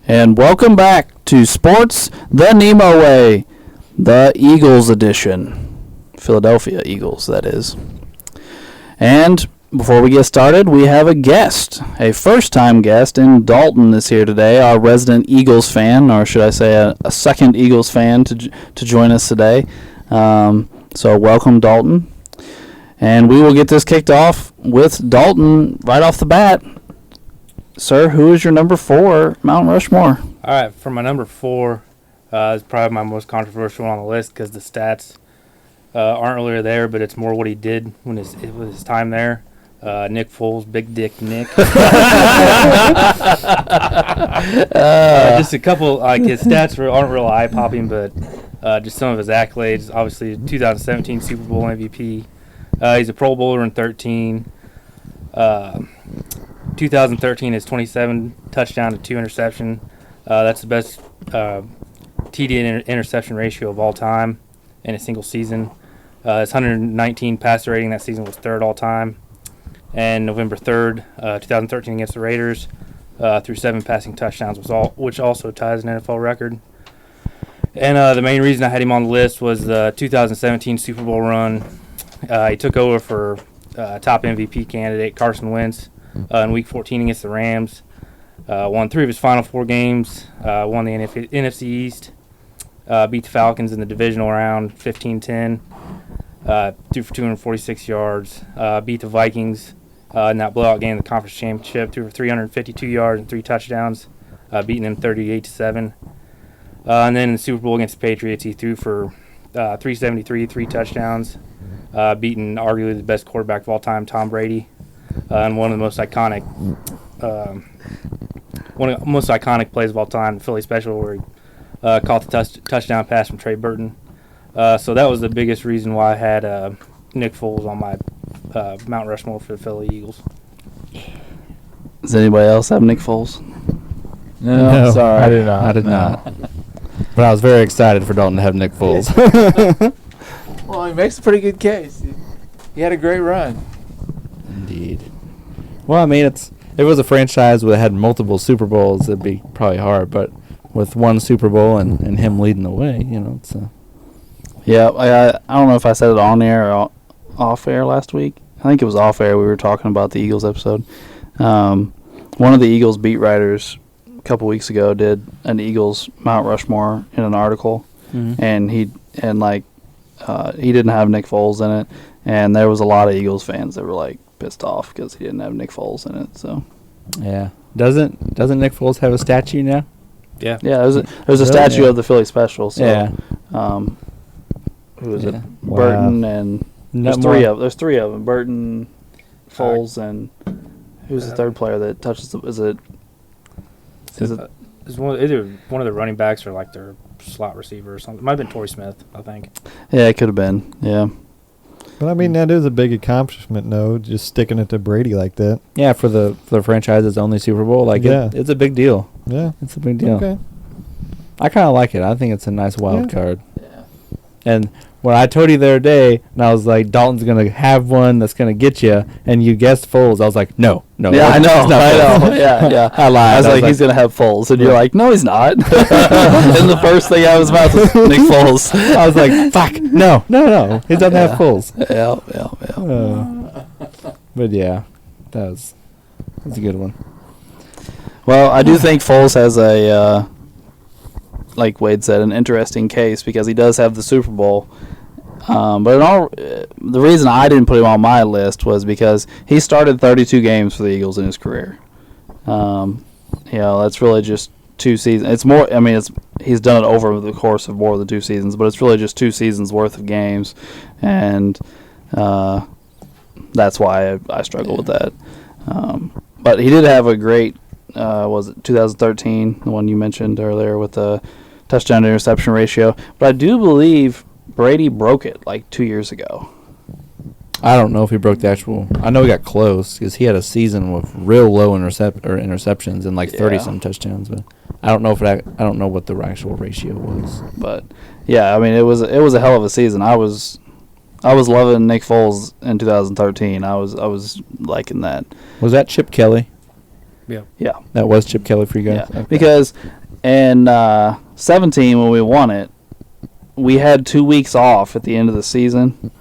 And welcome back to Sports the NEMO Way, the Eagles edition. Philadelphia Eagles, that is. And before we get started, we have a guest, a first-time guest, and Dalton is here today, our resident Eagles fan, or should I say a second Eagles fan to join us today. So welcome, Dalton. And we will get this kicked off with Dalton right off the bat. Sir, who is your number 4 Mount Rushmore? All right, for my number 4, it's probably my most controversial one on the list because the stats aren't really there, but it's more what he did when his time there. Nick Foles, Big Dick Nick. Just a couple, his stats aren't real eye-popping, but just some of his accolades. Obviously, 2017 Super Bowl MVP. He's a Pro Bowler in 13. 2013 is 27 touchdown to 2 interception. That's the best TD interception ratio of all time in a single season. His 119 passer rating that season was 3rd all time. And November 3rd, 2013 against the Raiders, threw 7 passing touchdowns, which also ties an NFL record. And the main reason I had him on the list was the 2017 Super Bowl run. He took over for top MVP candidate Carson Wentz in Week 14 against the Rams. Won 3 of his final 4 games. Won the NFC East. Beat the Falcons in the divisional round 15-10. Threw for 246 yards. Beat the Vikings in that blowout game in the conference championship. Threw for 352 yards and 3 touchdowns. Beating them 38-7. And then in the Super Bowl against the Patriots, he threw for 373, 3 touchdowns. Beating arguably the best quarterback of all time, Tom Brady, and one of the most iconic plays of all time, the Philly special, where he caught the touchdown pass from Trey Burton. So that was the biggest reason why I had Nick Foles on my Mount Rushmore for the Philly Eagles. Does anybody else have Nick Foles? No, sorry. I did not. But I was very excited for Dalton to have Nick Foles. Well, he makes a pretty good case. He had a great run. Indeed. Well, I mean, if it was a franchise that had multiple Super Bowls, it'd be probably hard. But with one Super Bowl and him leading the way, it's Yeah, I don't know if I said it on air or off air last week. I think it was off air. We were talking about the Eagles episode. One of the Eagles beat writers a couple weeks ago did an Eagles Mount Rushmore in an article, and he didn't have Nick Foles in it, and there was a lot of Eagles fans that were pissed off because he didn't have Nick Foles in it. So yeah, doesn't Nick Foles have a statue now? Yeah, there's a statue of the Philly special. So, yeah. Who is it? Burton and there's 3 of them. Burton, Foles, and who's the third player that touches the? Is it either one of the running backs or their slot receiver or something? It might have been Torrey Smith, I think. Yeah, it could have been. Yeah. But I mean, that is a big accomplishment, though, just sticking it to Brady like that. Yeah, for the franchise's only Super Bowl, it's a big deal. Yeah, it's a big deal. Okay. I kind of like it. I think it's a nice wild card. Yeah. And when I told you the other day, and I was like, Dalton's going to have one that's going to get you, and you guessed Foles, I was like, no. Yeah, I know. Yeah. I lied. I was like, he's going to have Foles. And you're like, no, he's not. And the first thing out of his mouth was Nick Foles. I was like, fuck, no. He doesn't have Foles. Yeah. But yeah, that's a good one. Well, I do think Foles has a, like Wade said, an interesting case because he does have the Super Bowl. But the reason I didn't put him on my list was because he started 32 games for the Eagles in his career. That's really just 2 seasons. It's more. I mean, he's done it over the course of more than 2 seasons, but it's really just 2 seasons worth of games, and that's why I struggle with that. But he did have a great. Was it 2013, the one you mentioned earlier with the touchdown to interception ratio? But I do believe Brady broke it 2 years ago. I don't know if he broke the actual. I know he got close because he had a season with real low interceptions and 30-some touchdowns. But I don't know I don't know what the actual ratio was. But yeah, I mean it was a hell of a season. I was loving Nick Foles in 2013. I was liking that. Was that Chip Kelly? Yeah. That was Chip Kelly for you guys. Yeah, Okay. because in 17 when we won it, we had 2 weeks off at the end of the season,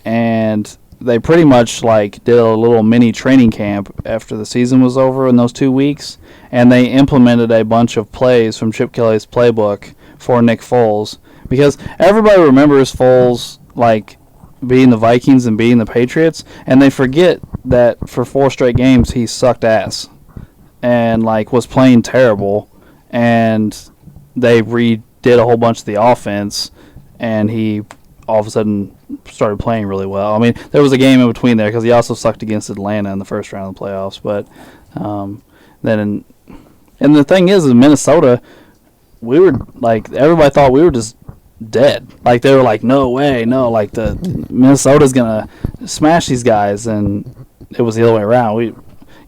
and they pretty much like did a little mini training camp after the season was over in those 2 weeks, and they implemented a bunch of plays from Chip Kelly's playbook for Nick Foles, because everybody remembers Foles like beating the Vikings and beating the Patriots, and they forget that for 4 straight games he sucked ass and like was playing terrible, and they redid a whole bunch of the offense, and he all of a sudden started playing really well. I mean, there was a game in between there because he also sucked against Atlanta in the first round of the playoffs. But and the thing is, in Minnesota, we were like, everybody thought we were just dead. Like they were like, no way, no, like the Minnesota's gonna smash these guys, and it was the other way around.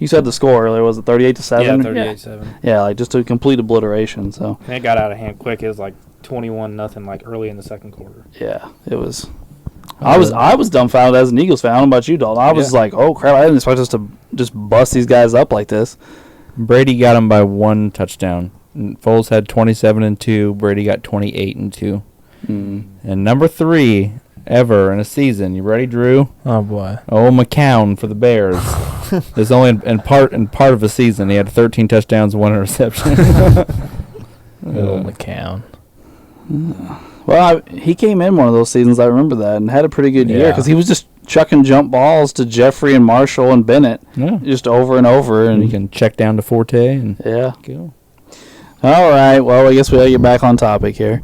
You said the score earlier, was it 38-7? Yeah, 38-7. Yeah, like just a complete obliteration. So And it got out of hand quick. It was like 21-0, like early in the second quarter. yeah, it was. I was dumbfounded as an Eagles fan. I don't know about you, Dalton. I was like, oh crap! I didn't expect us to just bust these guys up like this. Brady got him by 1 touchdown. And Foles had 27-2. Brady got 28-2. And number 3 ever in a season. You ready, Drew? Oh boy. Oh, McCown for the Bears. There's only in part of the season he had 13 touchdowns and 1 interception. Little McCown. Well, he came in one of those seasons. I remember that, and had a pretty good year Yeah. because he was just chucking jump balls to Jeffrey and Marshall and Bennett, Yeah. just over and over. And And you can check down to Forte and yeah. go. All right. Well, I guess we gotta get back on topic here.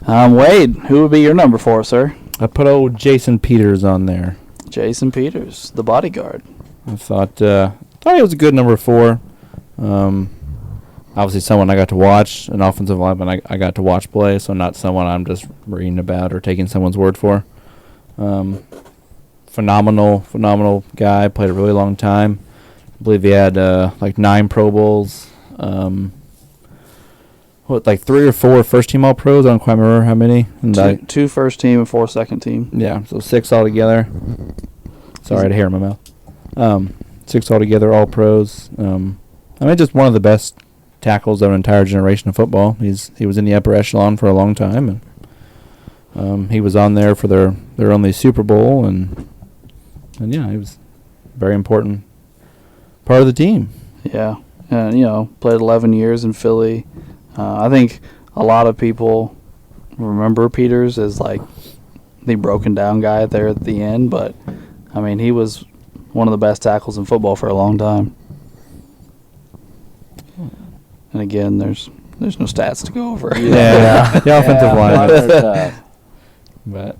Wade, who would be your number 4, sir? I put old Jason Peters on there. Jason Peters, the bodyguard. I thought he was a good number 4. Obviously, someone I got to watch, an offensive lineman I got to watch play, so not someone I'm just reading about or taking someone's word for. Phenomenal guy. Played a really long time. I believe he had like 9 Pro Bowls. Like 3 or 4 first-team All-Pros? I don't quite remember how many. And Two first team and 4 second team. yeah, so 6 altogether. Sorry, I had hair in my mouth. 6 altogether, All-Pros. I mean, just one of the best tackles of an entire generation of football. He was in the upper echelon for a long time, and he was on there for their only Super Bowl, and yeah, he was a very important part of the team. Yeah, and played 11 years in Philly. I think a lot of people remember Peters as like the broken down guy there at the end, but I mean he was one of the best tackles in football for a long time. And again, there's no stats to go over. Yeah, the offensive line. line.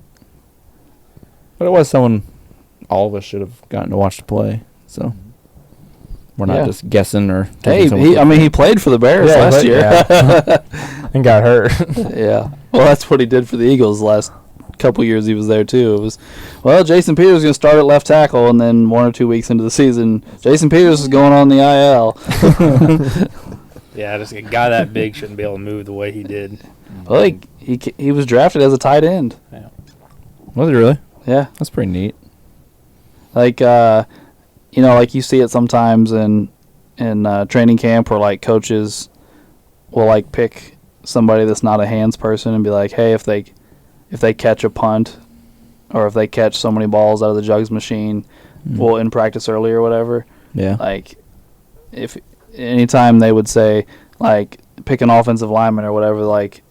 But it was someone all of us should have gotten to watch to play. So we're not Yeah. just guessing or. Hey, taking he played for the Bears last year. And got hurt. Yeah. Well, that's what he did for the Eagles the last couple years he was there too. It was, Jason Peters is going to start at left tackle, and then 1 or 2 weeks into the season, Jason Peters is going on the IL. Yeah, just a guy that big shouldn't be able to move the way he did. Well, he was drafted as a tight end. Was it really? Yeah. That's pretty neat. Like like you see it sometimes in training camp where like coaches will like pick somebody that's not a hands person and be like, hey, if they catch a punt or if they catch so many balls out of the jugs machine, we'll in practice early or whatever. Yeah. Like if anytime they would say like pick an offensive lineman or whatever, like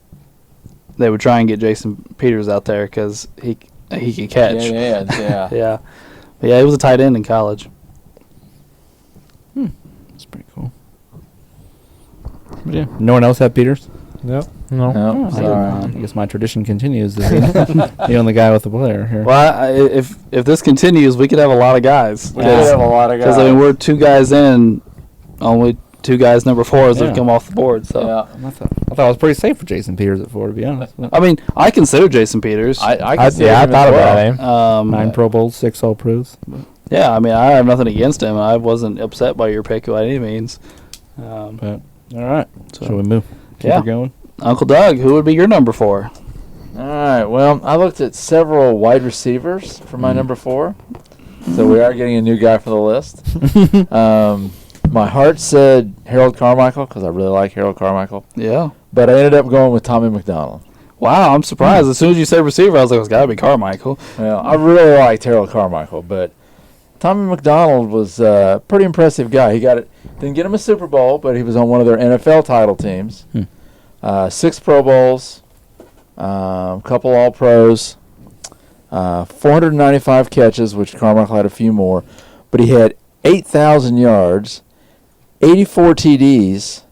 they would try and get Jason Peters out there because he could catch. Yeah. Yeah. But yeah, he was a tight end in college. That's pretty cool. But yeah. No one else had Peters? Nope. No, Oh, sorry. I guess my tradition continues to be the only guy with the player here. Well, if this continues, we could have a lot of guys. We did have a lot of guys. Because I mean, we're 2 guys in, only 2 guys number 4s Yeah. have come off the board. So Yeah. I thought it was pretty safe for Jason Peters at 4, to be honest. I mean, I consider Jason Peters. I I thought about him. 9 Pro Bowls, 6 All-Pros. Yeah, I mean, I have nothing against him. I wasn't upset by your pick by any means. But all right, So- shall we move? Keep Yeah. it going. Uncle Doug, who would be your number 4? All right. Well, I looked at several wide receivers for my number 4, so we are getting a new guy for the list. My heart said Harold Carmichael because I really like Harold Carmichael. Yeah. But I ended up going with Tommy McDonald. Wow, I'm surprised. As soon as you said receiver, I was like, it's got to be Carmichael. Well, I really liked Harold Carmichael, but Tommy McDonald was a pretty impressive guy. He got it. Didn't get him a Super Bowl, but he was on one of their NFL title teams. 6 Pro Bowls, couple All-Pros, 495 catches, which Carmichael had a few more. But he had 8,000 yards, 84 TDs,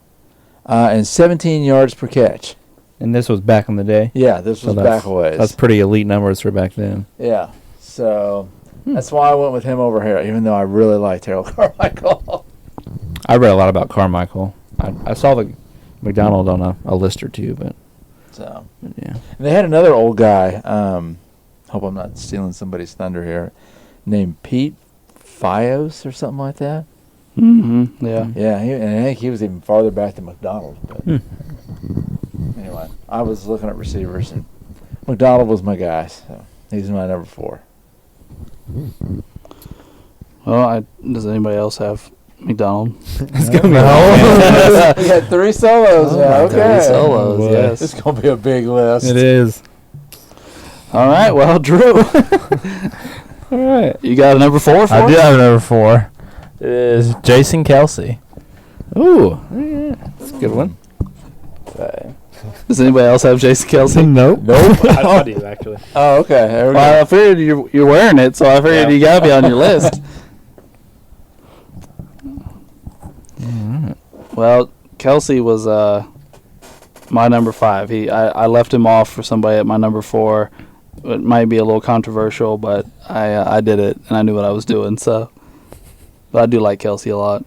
and 17 yards per catch. And this was back in the day. Yeah, this was back a ways. That's pretty elite numbers for back then. Yeah, so that's why I went with him over Harold, even though I really liked Harold Carmichael. I read a lot about Carmichael. I saw the McDonald on a list or two, but yeah. And they had another old guy. Hope I'm not stealing somebody's thunder here. Named Pete Fios or something like that. Mm-hmm. Yeah. Yeah, and I think he was even farther back than McDonald. But anyway, I was looking at receivers, and McDonald was my guy, so he's my number 4. Well, does anybody else have McDonald? It's gonna be We had 3 solos. Okay. 3 solos, boy. yes. It's going to be a big list. It is. All right, well, Drew, All right. you got a number 4 for I us? do have number 4. It is Jason Kelsey. Ooh, yeah, that's a good one. Does anybody else have Jason Kelsey? Nope. Nope. I do, actually. Oh, okay. There we go. Well, I figured you're wearing it, so I figured you got to be on your list. Well, Kelsey was my number 5. I left him off for somebody at my number 4. It might be a little controversial, but I did it, and I knew what I was doing. So, but I do like Kelsey a lot.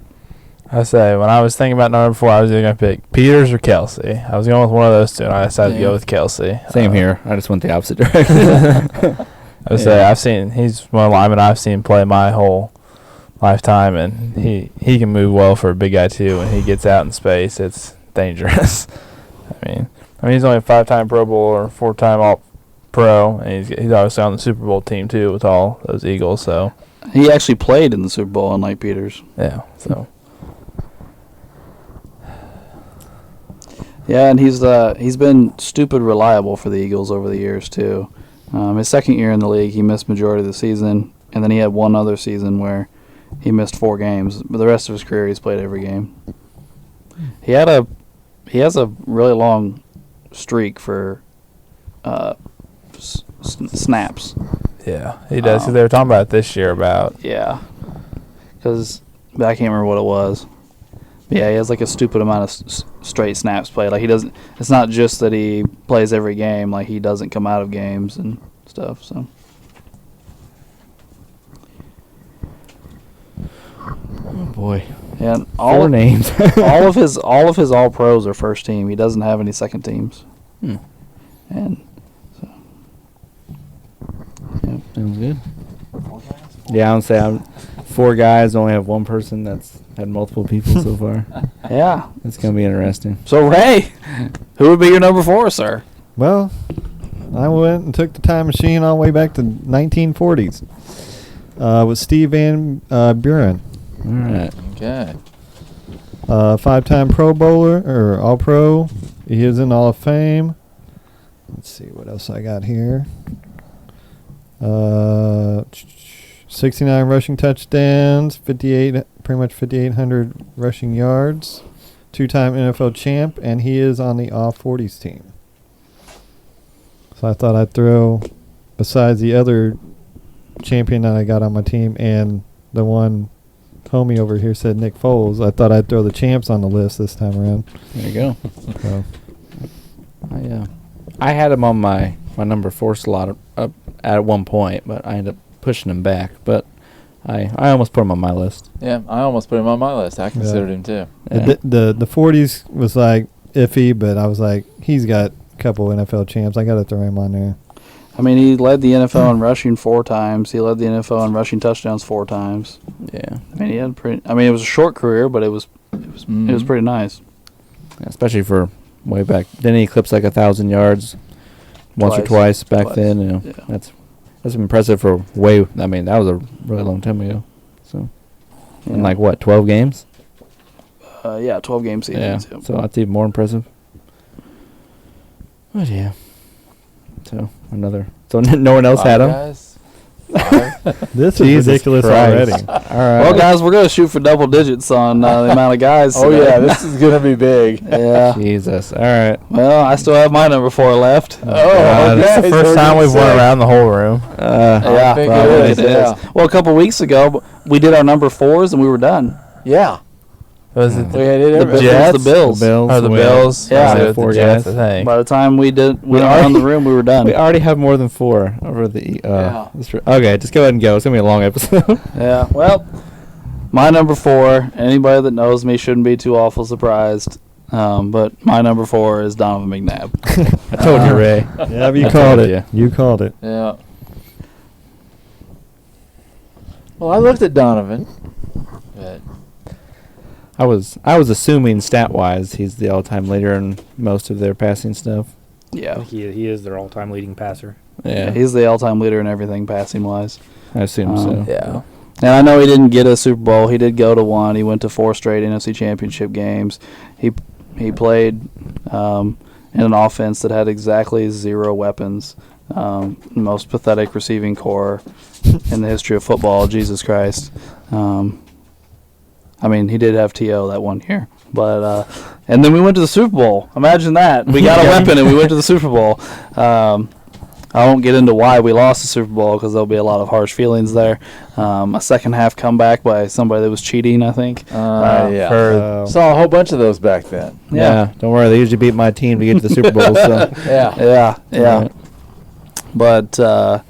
I say, when I was thinking about number 4, I was either going to pick Peters or Kelsey. I was going with one of those two, and I decided to go with Kelsey. Same here. I just went the opposite direction. I would say he's one of the linemen I've seen play my whole lifetime, and he can move well for a big guy too. When he gets out in space, it's dangerous. I mean he's only a 5-time Pro Bowl or 4-time All-Pro, and he's obviously on the Super Bowl team too with all those Eagles. So He actually played in the Super Bowl, unlike Peters. yeah, so. Yeah, and he's been stupid reliable for the Eagles over the years too. His second year in the league, he missed majority of the season, and then he had one other season where he missed 4 games. But the rest of his career, he's played every game. He has a really long streak for snaps. Yeah, he does. 'Cause they were talking about it this year about. Yeah, because I can't remember what it was. Yeah, he has like a stupid amount of straight snaps played. Like he doesn't. It's not just that he plays every game. Like he doesn't come out of games and stuff. So. Oh boy. Yeah, and 4 names. all of his all pros are first team. He doesn't have any second teams. And so. Yeah. Sounds good. Yeah, I would say 4 guys, only have 1 person that's had multiple people so far. Yeah. It's going to be interesting. So Ray, who would be your number 4, sir? Well, I went and took the time machine all the way back to 1940s with Steve Van Buren. All right. Okay. 5-time Pro Bowler or All Pro. He is in the Hall of Fame. Let's see what else I got here. 69 rushing touchdowns, pretty much 5,800 rushing yards. 2-time NFL champ, and he is on the All 40s team. So I thought I'd throw, besides the other champion that I got on my team and the one homie over here said Nick Foles, I thought I'd throw the champs on the list this time around. There you go. So. I had him on my number 4 slot up at one point, but I ended up pushing him back. But I almost put him on my list. Yeah, I almost put him on my list. I considered him too. Yeah. The 40s was like iffy, but I was like, he's got a couple NFL champs. I got to throw him on there. I mean, he led the NFL in rushing 4 times. He led the NFL in rushing touchdowns 4 times. Yeah. I mean, he had it was a short career, but it was pretty nice. Especially for way back. Didn't he eclipse like 1,000 yards once or twice back then? You know, Yeah. That's impressive for way. I mean, that was a really long time ago. So, in like what, 12 games? Yeah, 12 game Yeah, seasons. Yep. so that's even more impressive. But yeah. So no one else had him. Guys. This is Jesus ridiculous Christ. already. All right. Well, guys, we're gonna shoot for double digits on the amount of guys. Oh today. yeah, this is gonna be big. Yeah. Jesus. All right. Well, I still have my number 4 left. Oh, this is the okay, first so time you we've went said- around the whole room. Yeah, think it probably is, it is. yeah. Well, a couple weeks ago, we did our number 4s and we were done. Yeah, Was it we had it. The everybody- Bills. The Bills. The Bills. Oh, the we Bills. Yeah. Was it Yeah, the 4 Jets, guys. I think. By the time we went already- around the room, we were done. We already have more than 4 over the. Yeah. Okay, just go ahead and go. It's gonna be a long episode. Yeah. Well, my number 4. Anybody that knows me shouldn't be too awful surprised. But my number 4 is Donovan McNabb. I told you, Ray. Yeah, you I called told it. ya. You called it. Yeah. Well, I looked at Donovan. But I was assuming stat wise he's the all time leader in most of their passing stuff. I Yeah. think he is their all-time leading passer. Yeah, He's the all-time leader in everything passing wise. I assume so. yeah. And I know he didn't get a Super Bowl. He did go to one. He went to 4 straight NFC Championship games. He played in an offense that had exactly 0 weapons. Most pathetic receiving core in the history of football. Jesus Christ. I mean, he did have T.O. that one year. But and then we went to the Super Bowl. Imagine that. We got a weapon and we went to the Super Bowl. I won't get into why we lost the Super Bowl because there'll be a lot of harsh feelings there. A second half comeback by somebody that was cheating, I think. Yeah. Saw a whole bunch of those back then. Yeah, don't worry. They usually beat my team to get to the Super Bowl. So Yeah. Yeah. Right. But I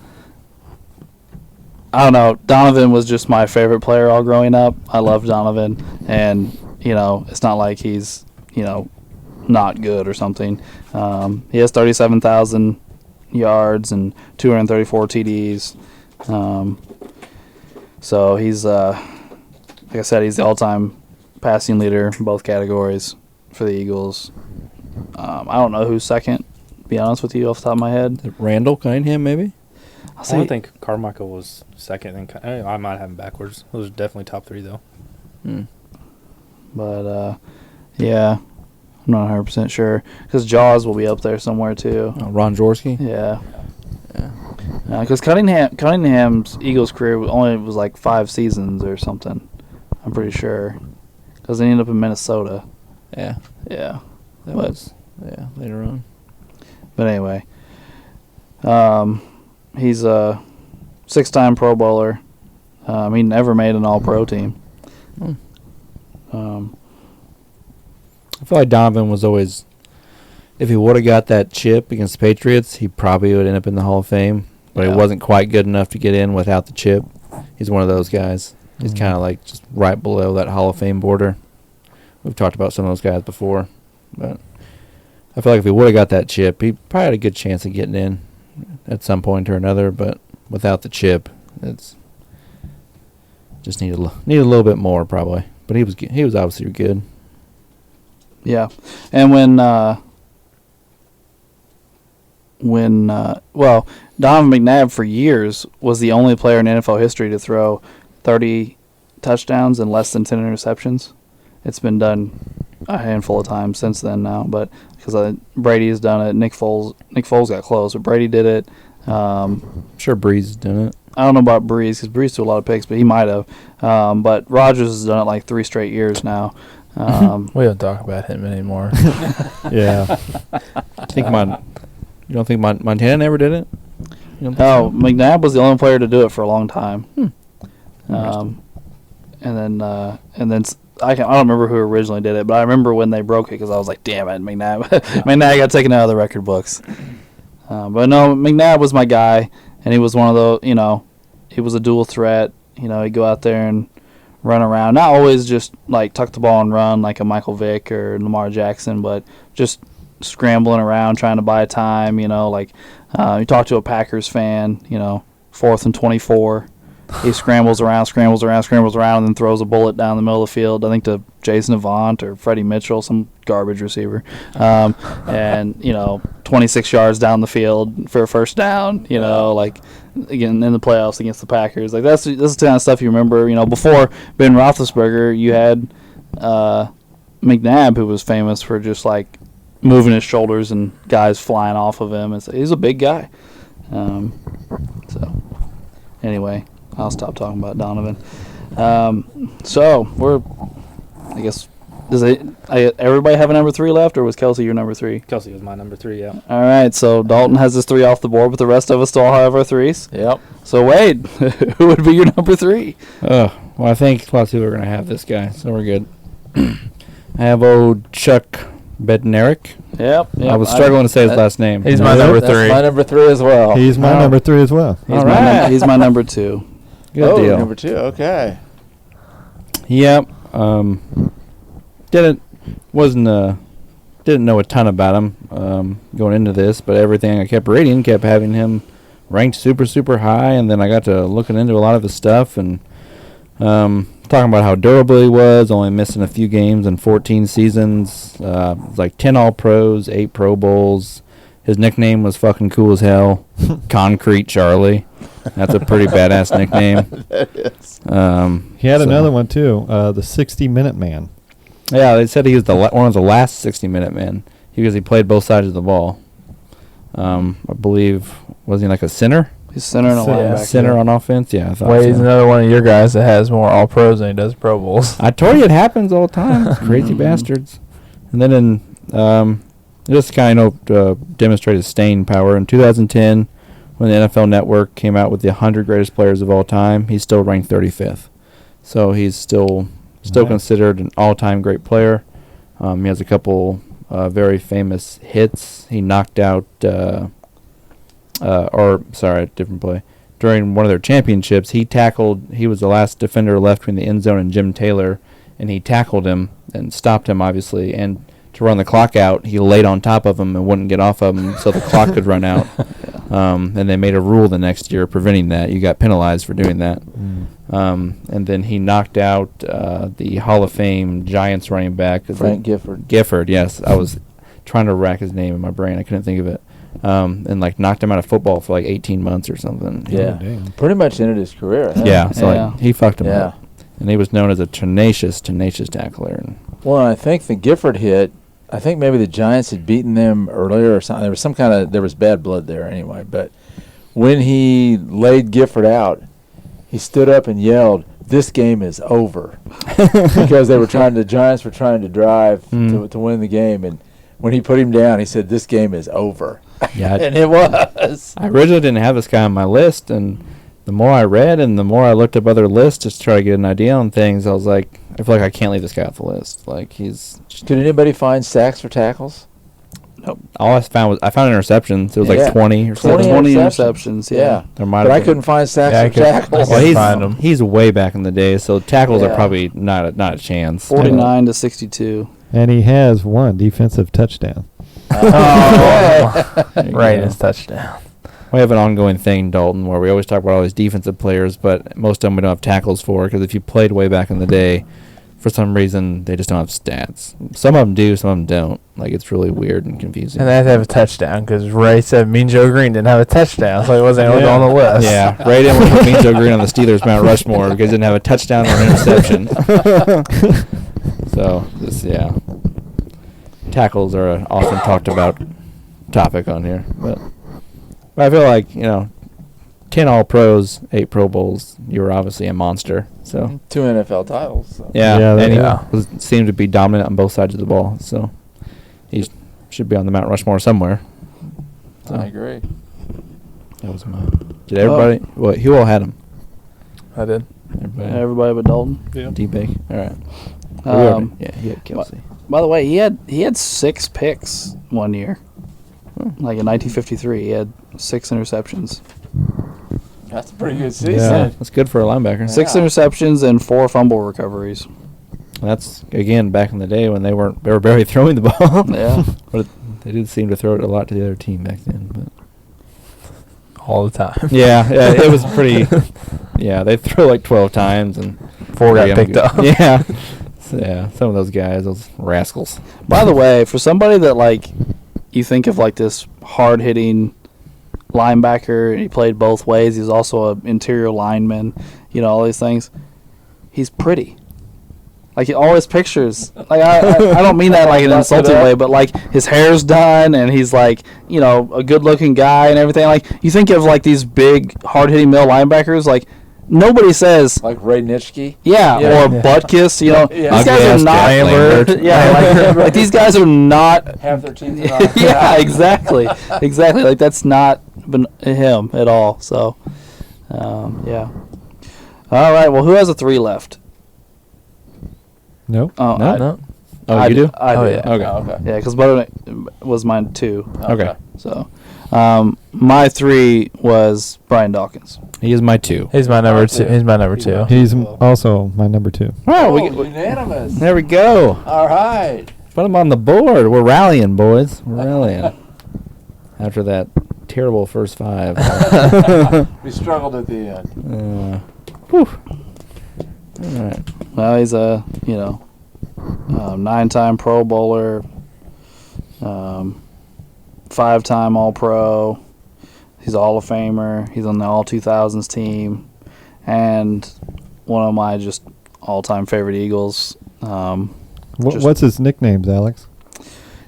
don't know. Donovan was just my favorite player all growing up. I loved Donovan, and it's not like he's not good or something. He has 37,000 yards and 234 TDs. So he's like I said, he's the all-time passing leader in both categories for the Eagles. I don't know who's second. To be honest with you, off the top of my head. Randall Cunningham, maybe. I'll I say think Carmichael was second. And I might have him backwards. Those are definitely top 3, though. But yeah, I'm not 100% sure because Jaws will be up there somewhere too. Ron Jaworski. Yeah, because Cunningham's Eagles career was like 5 seasons or something. I'm pretty sure because they ended up in Minnesota. Yeah, Yeah, that But- was later on. but anyway, he's a 6-time Pro Bowler. He never made an All-Pro team. I feel like Donovan was always, if he would have got that chip against the Patriots, he probably would end up in the Hall of Fame. But Yeah. he wasn't quite good enough to get in without the chip. He's one of those guys. He's kind of like just right below that Hall of Fame border. We've talked about some of those guys before. But I feel like if he would have got that chip, he probably had a good chance of getting in at some point or another. But without the chip, it's just need a little bit more probably. But he was obviously good. Yeah, and when Donovan McNabb for years was the only player in NFL history to throw 30 touchdowns and less than 10 interceptions. It's been done a handful of times since then now, but because Brady has done it, Nick Foles got close, but Brady did it. Sure, Breeze has done it. I don't know about Breeze because Breeze threw a lot of picks, but he might have. But Rodgers has done it like 3 straight years now. We don't talk about him anymore. Yeah. You don't think Montana never did it? You don't think No, so? McNabb was the only player to do it for a long time. And then I don't remember who originally did it, but I remember when they broke it because I was like, "Damn it, McNabb!" McNabb got taken out of the record books. But no, McNabb was my guy, and he was one of those. He was a dual threat. He'd go out there and run around, not always just like tuck the ball and run like a Michael Vick or Lamar Jackson, but just scrambling around trying to buy time. You talk to a Packers fan. 4th and 24. He scrambles around, and then throws a bullet down the middle of the field, I think to Jason Avant or Freddie Mitchell, some garbage receiver. 26 yards down the field for a first down, again, in the playoffs against the Packers. Like, that's the kind of stuff you remember. Before Ben Roethlisberger, you had McNabb, who was famous for just like moving his shoulders and guys flying off of him. He's a big guy. So anyway, I'll stop talking about Donovan. So we're, I guess, everybody have a number 3 left, or was Kelsey your number 3? Kelsey was my number 3. Yeah. All right, so Dalton has his 3 off the board, but the rest of us still have our 3s. Yep. So Wade, who would be your number 3? Well, I think lots of people are going to have this guy, so we're good. I have old Chuck Bednarik. Yep. I was struggling to say his last name. He's my number That's 3. my number 3 as well. He's my number 3 as well. He's my number 2. Good deal. Number 2. Okay. Yep. Didn't know a ton about him going into this, but everything I kept reading kept having him ranked super high, and then I got to looking into a lot of his stuff and talking about how durable he was, only missing a few games in 14 seasons, like 10 All-Pros, 8 Pro Bowls. His nickname was fucking cool as hell, Concrete Charlie. That's a pretty badass nickname. That is. He had another one too, the 60-minute man. Yeah, they said he was one of the last 60-minute men because he played both sides of the ball. I believe, was he like a center? He's center and a linebacker. Center on offense? Yeah, I thought Wade's so. another one of your guys that has more All-Pros than he does Pro Bowls. I told you it happens all the time. Crazy bastards. And then just kind of demonstrate his staying power. In 2010, when the NFL Network came out with the 100 greatest players of all time, he's still ranked 35th. So he's still considered an all-time great player. He has a couple very famous hits. He knocked out, different play. During one of their championships, he was the last defender left between the end zone and Jim Taylor, and he tackled him and stopped him, obviously. And to run the clock out, he laid on top of him and wouldn't get off of him so the clock could run out. And they made a rule the next year preventing that. You got penalized for doing that. And then he knocked out the Hall of Fame Giants running back. Frank Gifford. Gifford, yes. I was trying to rack his name in my brain. I couldn't think of it. And knocked him out of football for 18 months or something. Yeah. Damn. Pretty much ended his career. Huh? Yeah, so he fucked him Yeah. up. And he was known as a tenacious tackler. Well, and I think the Gifford hit, I think maybe the Giants had beaten them earlier or something. There was bad blood there anyway. But when he laid Gifford out, he stood up and yelled, "This game is over," because the Giants were trying to drive to win the game. And when he put him down, he said, "This game is over." Yeah, And it was. I originally didn't have this guy on my list, and the more I read and the more I looked up other lists just to try to get an idea on things, I was like, I feel like I can't leave this guy off the list. Did anybody find sacks for tackles? All I found interceptions. It was Yeah. 20 or 20 something. 20 interceptions. interceptions, yeah. There might But have I been. couldn't find sacks Yeah, I for could- tackles. Well, find him. he's way back in the day, so tackles are Yeah. probably not a chance. 49 to 62. And he has one defensive touchdown. Oh, There you right, go. his touchdown. We have an ongoing thing, Dalton, where we always talk about all these defensive players, but most of them we don't have tackles for, because if you played way back in the day, for some reason, they just don't have stats. Some of them do, some of them don't. It's really weird and confusing. And they have to have a touchdown because Ray said Mean Joe Green didn't have a touchdown, so he wasn't able to go on the list. Yeah, Ray didn't want to put Mean Joe Green on the Steelers Mount Rushmore because he didn't have a touchdown or an interception. So, tackles are an often talked about topic on here. But I feel like, 10 All-Pros, 8 Pro Bowls, you were obviously a monster. So 2 NFL titles. So. yeah, and yeah. seemed to be dominant on both sides of the ball. So he should be on the Mount Rushmore somewhere. So I agree. that was mine. Did everybody? Who all had him? I did. Everybody. Everybody but Dalton. D-Bake. All right. He had Kelsey. By the way, he had 6 picks one year. Like in 1953, he had 6 interceptions. That's a pretty good season. Yeah, that's good for a linebacker. 6 Yeah. interceptions and 4 fumble recoveries. That's again back in the day when they were barely throwing the ball. Yeah. But they did seem to throw it a lot to the other team back then. But All the time. yeah, it was pretty. Yeah, they throw 12 times and 4 got three of 'em picked go- up. Yeah, yeah. Some of those guys, those rascals. By the way, for somebody that you think of this hard hitting linebacker, and he played both ways. He's also an interior lineman. All these things. He's pretty. Like all his pictures, like I don't mean that like in an insulting way, but like his hair's done and he's like, you know, a good-looking guy and everything. Like you think of like these big, hard-hitting middle linebackers, like nobody says Like Ray Nitschke. or Butkus. You know, Yeah. these guys are not. Like these guys are not. Have their teeth in our Yeah, exactly. Like that's not been him at all. So, yeah. All right. Well, who has a 3 left? Nope. Oh, No. Oh, you do? I do. yeah. Okay. Yeah, because Butter was mine 2. Okay. So, my 3 was Brian Dawkins. He is my 2. He's my number 2. He's my number 2. He's also my number 2. Oh, Unanimous. there we go. All right. Put him on the board. We're rallying, boys. We're rallying. After that terrible first 5. We struggled at the end. Whew. All right. Well, he's a 9-time Pro Bowler, 5-time All-Pro. He's a Hall of Famer. He's on the All 2000s team, and one of my just all-time favorite Eagles. What's his nicknames, Alex?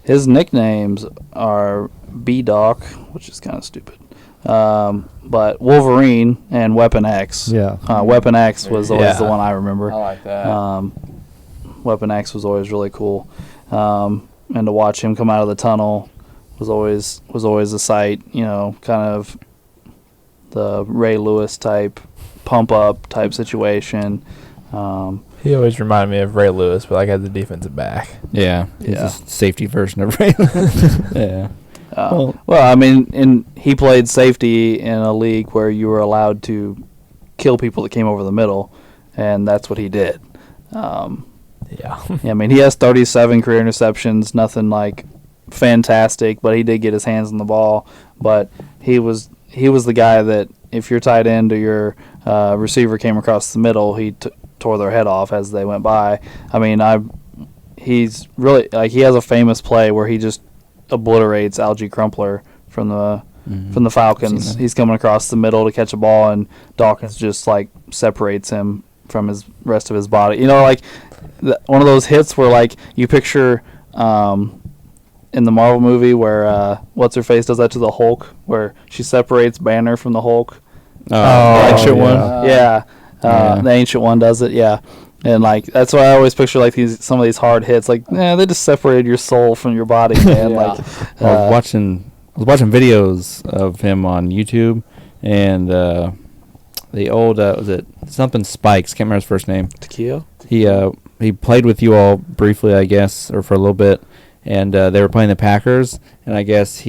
His nicknames are B-Doc, which is kind of stupid, but Wolverine and Weapon X. Yeah. Weapon X was always the Yeah. one I remember. I like that. Weapon X was always really cool, and to watch him come out of the tunnel was always a sight. You know, kind of the Ray Lewis type pump up type situation. He always reminded me of Ray Lewis, but like as a defensive back. Yeah. He's Yeah. a safety version of Ray. Yeah. Well, I mean, he played safety in a league where you were allowed to kill people that came over the middle, and that's what he did. Yeah. I mean, he has 37 career interceptions, nothing like fantastic, but he did get his hands on the ball. But he was the guy that if your tight end or your receiver came across the middle, he tore their head off as they went by. I mean, he's really like he has a famous play where he just obliterates Algie Crumpler from the Falcons. He's coming across the middle to catch a ball, and Dawkins just like separates him from his rest of his body. You know, like one of those hits where like you picture in the Marvel movie where what's her face does that to the Hulk, where she separates Banner from the Hulk. The ancient yeah. one. Yeah. Yeah. The ancient one does it. Yeah. And like that's why I always picture like some of these hard hits. Like, they just separated your soul from your body, man. Yeah. Like, I was watching videos of him on YouTube, and the old was it something Spikes? Can't remember his first name. Takeo? He played with you all briefly, I guess, or for a little bit, and they were playing the Packers, and I guess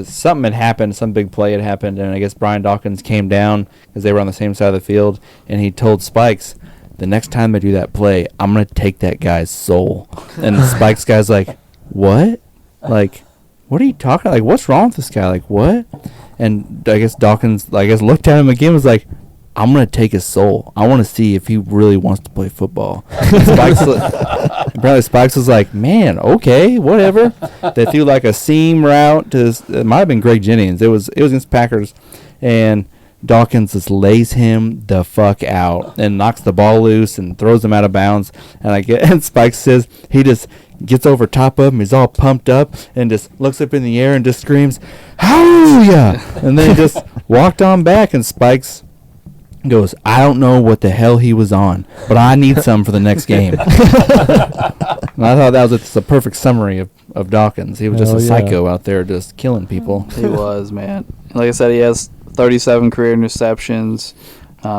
something had happened, some big play had happened, and I guess Brian Dawkins came down because they were on the same side of the field, and he told Spikes, the next time they do that play, I'm going to take that guy's soul. And the Spikes guy's like, what? Like, what are you talking about? Like, what's wrong with this guy? Like, what? And I guess Dawkins, looked at him again and was like, I'm going to take his soul. I want to see if he really wants to play football. Apparently Spikes was like, man, okay, whatever. They threw like a seam route it might have been Greg Jennings. It was against Packers, and Dawkins just lays him the fuck out and knocks the ball loose and throws him out of bounds. And Spikes says he just gets over top of him. He's all pumped up and just looks up in the air and just screams, hallelujah! And then he just walked on back, and Spikes goes, I don't know what the hell he was on, but I need some for the next game. And I thought that was just a perfect summary of Dawkins. He was just Hell a yeah. psycho out there just killing people. He was, man. Like I said, he has 37 career interceptions.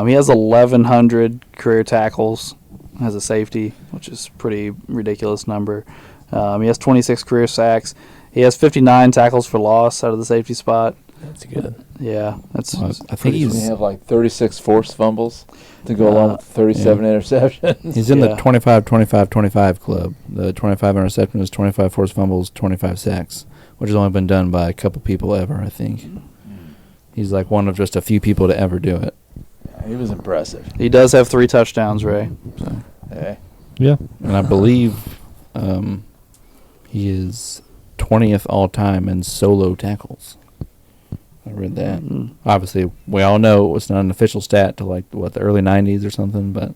He has 1,100 career tackles as a safety, which is a pretty ridiculous number. He has 26 career sacks. He has 59 tackles for loss out of the safety spot. That's good. Yeah, that's. I think pretty We he's have like 36 forced fumbles to go along with 37 interceptions. he's in Yeah. the 25-25-25 club. The 25 interceptions, 25 forced fumbles, 25 sacks, which has only been done by a couple people ever, I think. He's like one of just a few people to ever do it. Yeah, he was impressive. He does have 3 touchdowns, Ray. So. Hey. Yeah. And I believe he is 20th all-time in solo tackles. I read that. Mm. Obviously, we all know it was not an official stat to the early 90s or something, but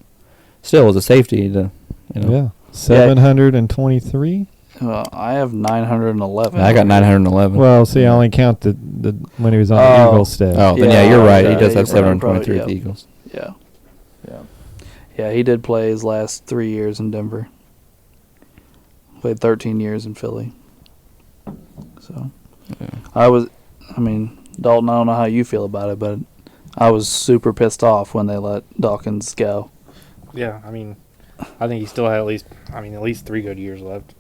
still, as a safety, to You know? Yeah. 723. I have 911. I got 911. Well, see, I only count the when he was on the Oh. Eagles staff. oh, then Yeah, you're right. okay. He does have You're right, 723 at the yeah. Eagles. Yeah. Yeah. Yeah, he did play his last 3 years in Denver. Played 13 years in Philly. So, Yeah. Dalton, I don't know how you feel about it, but I was super pissed off when they let Dawkins go. Yeah, I think he still had at least 3 good years left.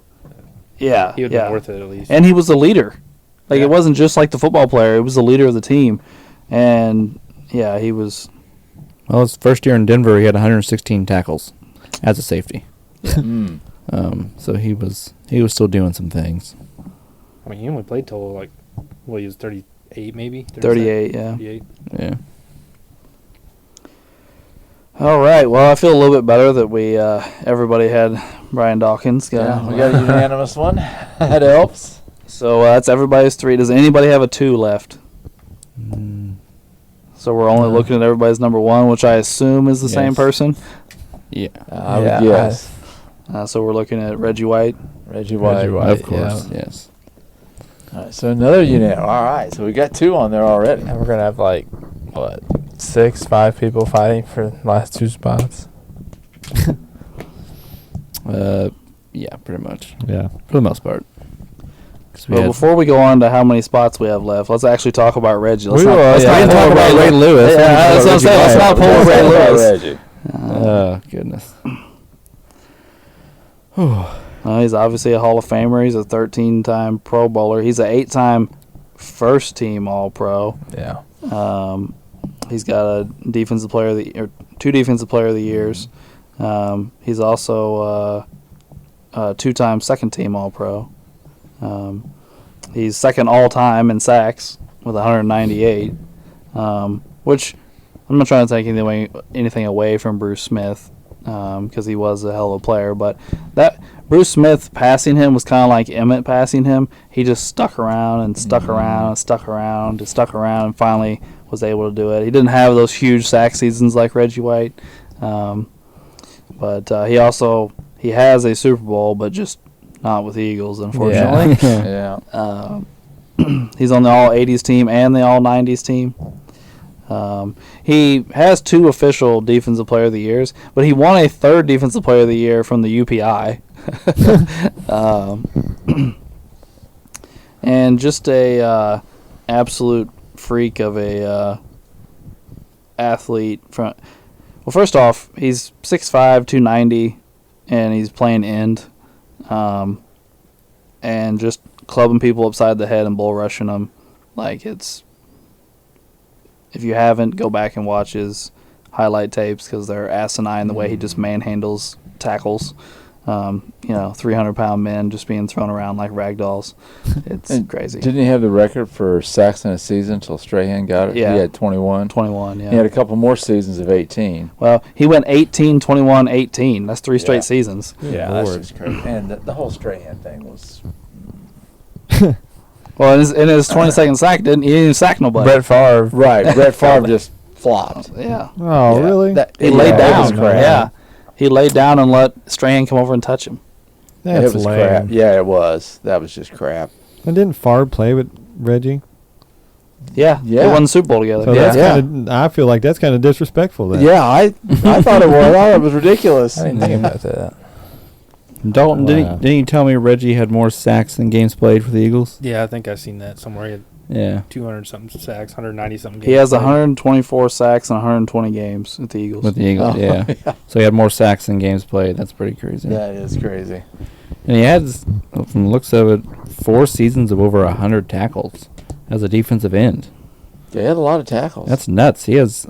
Yeah, He would have been worth it at least. And he was the leader. Like, Yeah. it wasn't just like the football player. It was the leader of the team. And, yeah, he was... Well, his first year in Denver, he had 116 tackles as a safety. Mm. So he was still doing some things. He only played till he was 38 maybe? 38, yeah. 38. Yeah. All right. Well, I feel a little bit better that we everybody had Brian Dawkins. Yeah, we got a unanimous one. That helps. So that's everybody's 3. Does anybody have a 2 left? So we're only looking at everybody's number 1, which I assume is the same Yes. person. Yeah. I would Yeah, guess. So we're looking at Reggie White. Reggie White. Reggie White. Of course. Yeah. Yes. All right, so another unit. All right, so we got 2 on there already. And we're going to have 5 people fighting for the last 2 spots. Yeah, pretty much. Yeah. For the most part. 'Cause we Well, had- before we go on to how many spots we have left, let's actually talk about Reggie. Let's We not, will, let's yeah. not We didn't pull talk about Ray Lewis. Yeah, that's what I'm saying. Let's not pull Ray Lewis. Reggie. Oh, goodness. He's obviously a Hall of Famer. He's a 13-time Pro Bowler. He's an 8-time first-team All-Pro. Yeah. He's got a defensive player of the or 2 defensive player of the years. He's also a 2-time second-team All-Pro. He's second all-time in sacks with 198, which I'm not trying to take anything away from Bruce Smith because he was a hell of a player. But that Bruce Smith passing him was kind of like Emmett passing him. He just stuck around and stuck around and stuck around and stuck around and finally was able to do it. He didn't have those huge sack seasons like Reggie White, but he has a Super Bowl, but just not with the Eagles, unfortunately. Yeah. He's on the All-80s team and the All-90s team. He has 2 official Defensive Player of the Years, but he won a 3rd Defensive Player of the Year from the UPI. And just a absolute freak of a athlete. Well, first off, he's 6'5", 290, and he's playing end. And just clubbing people upside the head and bull rushing them. If you haven't, go back and watch his highlight tapes because they're asinine the way he just manhandles tackles. 300-pound men just being thrown around like rag dolls. It's crazy. Didn't he have the record for sacks in a season until Strahan got it? Yeah. He had 21. 21, yeah. He had a couple more seasons of 18. Well, he went 18, 21, 18. That's 3 straight Yeah. seasons. Yeah, Lord. that's just crazy. And the whole Strahan thing was... Well, in his 22nd sack, he didn't even sack nobody. Brett Favre. Right. Brett Favre just flopped. Yeah. Oh, Yeah, really? He laid it down. was crap. Yeah. He laid down and let Strahan come over and touch him. That's it was lame. crap. Yeah, it was. That was just crap. And didn't Favre play with Reggie? Yeah. Yeah. They won the Super Bowl together. So yeah. that's kind of. I feel like that's kind of disrespectful. Then. Yeah, I thought it was. I thought it was ridiculous. I didn't think about that. Dalton, Wow. didn't you tell me Reggie had more sacks than games played for the Eagles? Yeah, I think I've seen that somewhere. He had Yeah. 200-something sacks, 190-something games. He has played. 124 sacks and 120 games at the Eagles. With the Eagles, Oh, yeah. yeah. So he had more sacks than games played. That's pretty crazy. That is crazy. And he had, from the looks of it, 4 seasons of over 100 tackles as a defensive end. Yeah, he had a lot of tackles. That's nuts. He has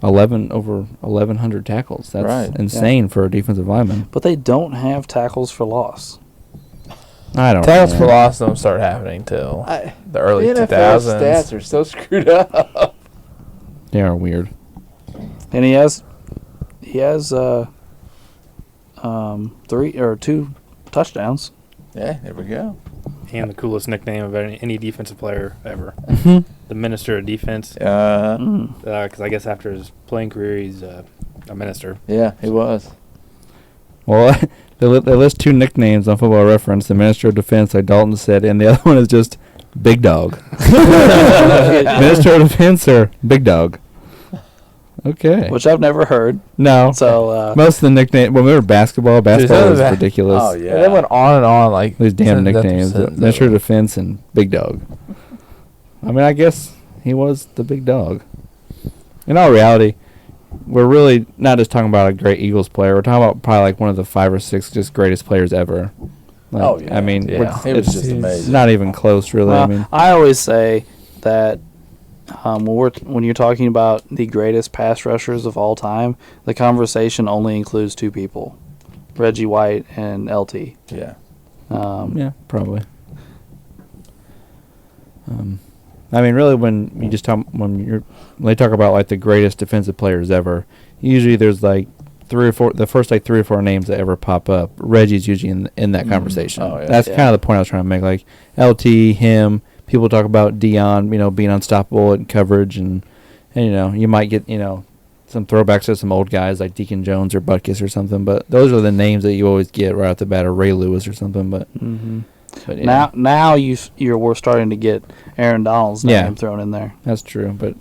over 1,100 tackles. That's Right, insane for a defensive lineman. But they don't have tackles for loss. I don't Tackles know. for loss don't start happening till the early the NFL 2000s. stats are so screwed up. They are weird. And he has 2 touchdowns. Yeah, there we go. And the coolest nickname of any defensive player ever. Mm-hmm. The Minister of Defense. Mm. Because I guess after his playing career, he's a minister. Yeah, he was. Well, they list 2 nicknames on Football Reference. The Minister of Defense, like Dalton said, and the other one is just Big Dog. Minister of Defense or Big Dog. Okay. Which I've never heard. No. So most of the nicknames. Well, remember basketball. Basketball was ridiculous. Oh yeah. And they went on and on like These damn that nicknames. percent- Minister of Defense and Big Dog. I mean, I guess he was the Big Dog. In all reality, we're really not just talking about a great Eagles player. We're talking about probably like one of the 5 or 6 just greatest players ever. Like, Oh, yeah. I mean, Yeah. He was it's just amazing. not even close, really. well, I mean, I always say that when you're talking about the greatest pass rushers of all time, the conversation only includes 2 people, Reggie White and LT. Yeah. yeah, probably. I mean, really, when they talk about like the greatest defensive players ever, usually there's like 3 or 4, the first like 3 or 4 names that ever pop up. Reggie's usually in that conversation. Oh, yeah. That's Yeah. kind of the point I was trying to make. Like LT, him. People talk about Dion, being unstoppable in coverage, and you might get some throwbacks to some old guys like Deacon Jones or Butkus or something. But those are the names that you always get right off the bat, or Ray Lewis or something. But yeah. Now we're starting to get Aaron Donald's name thrown in there. That's true, but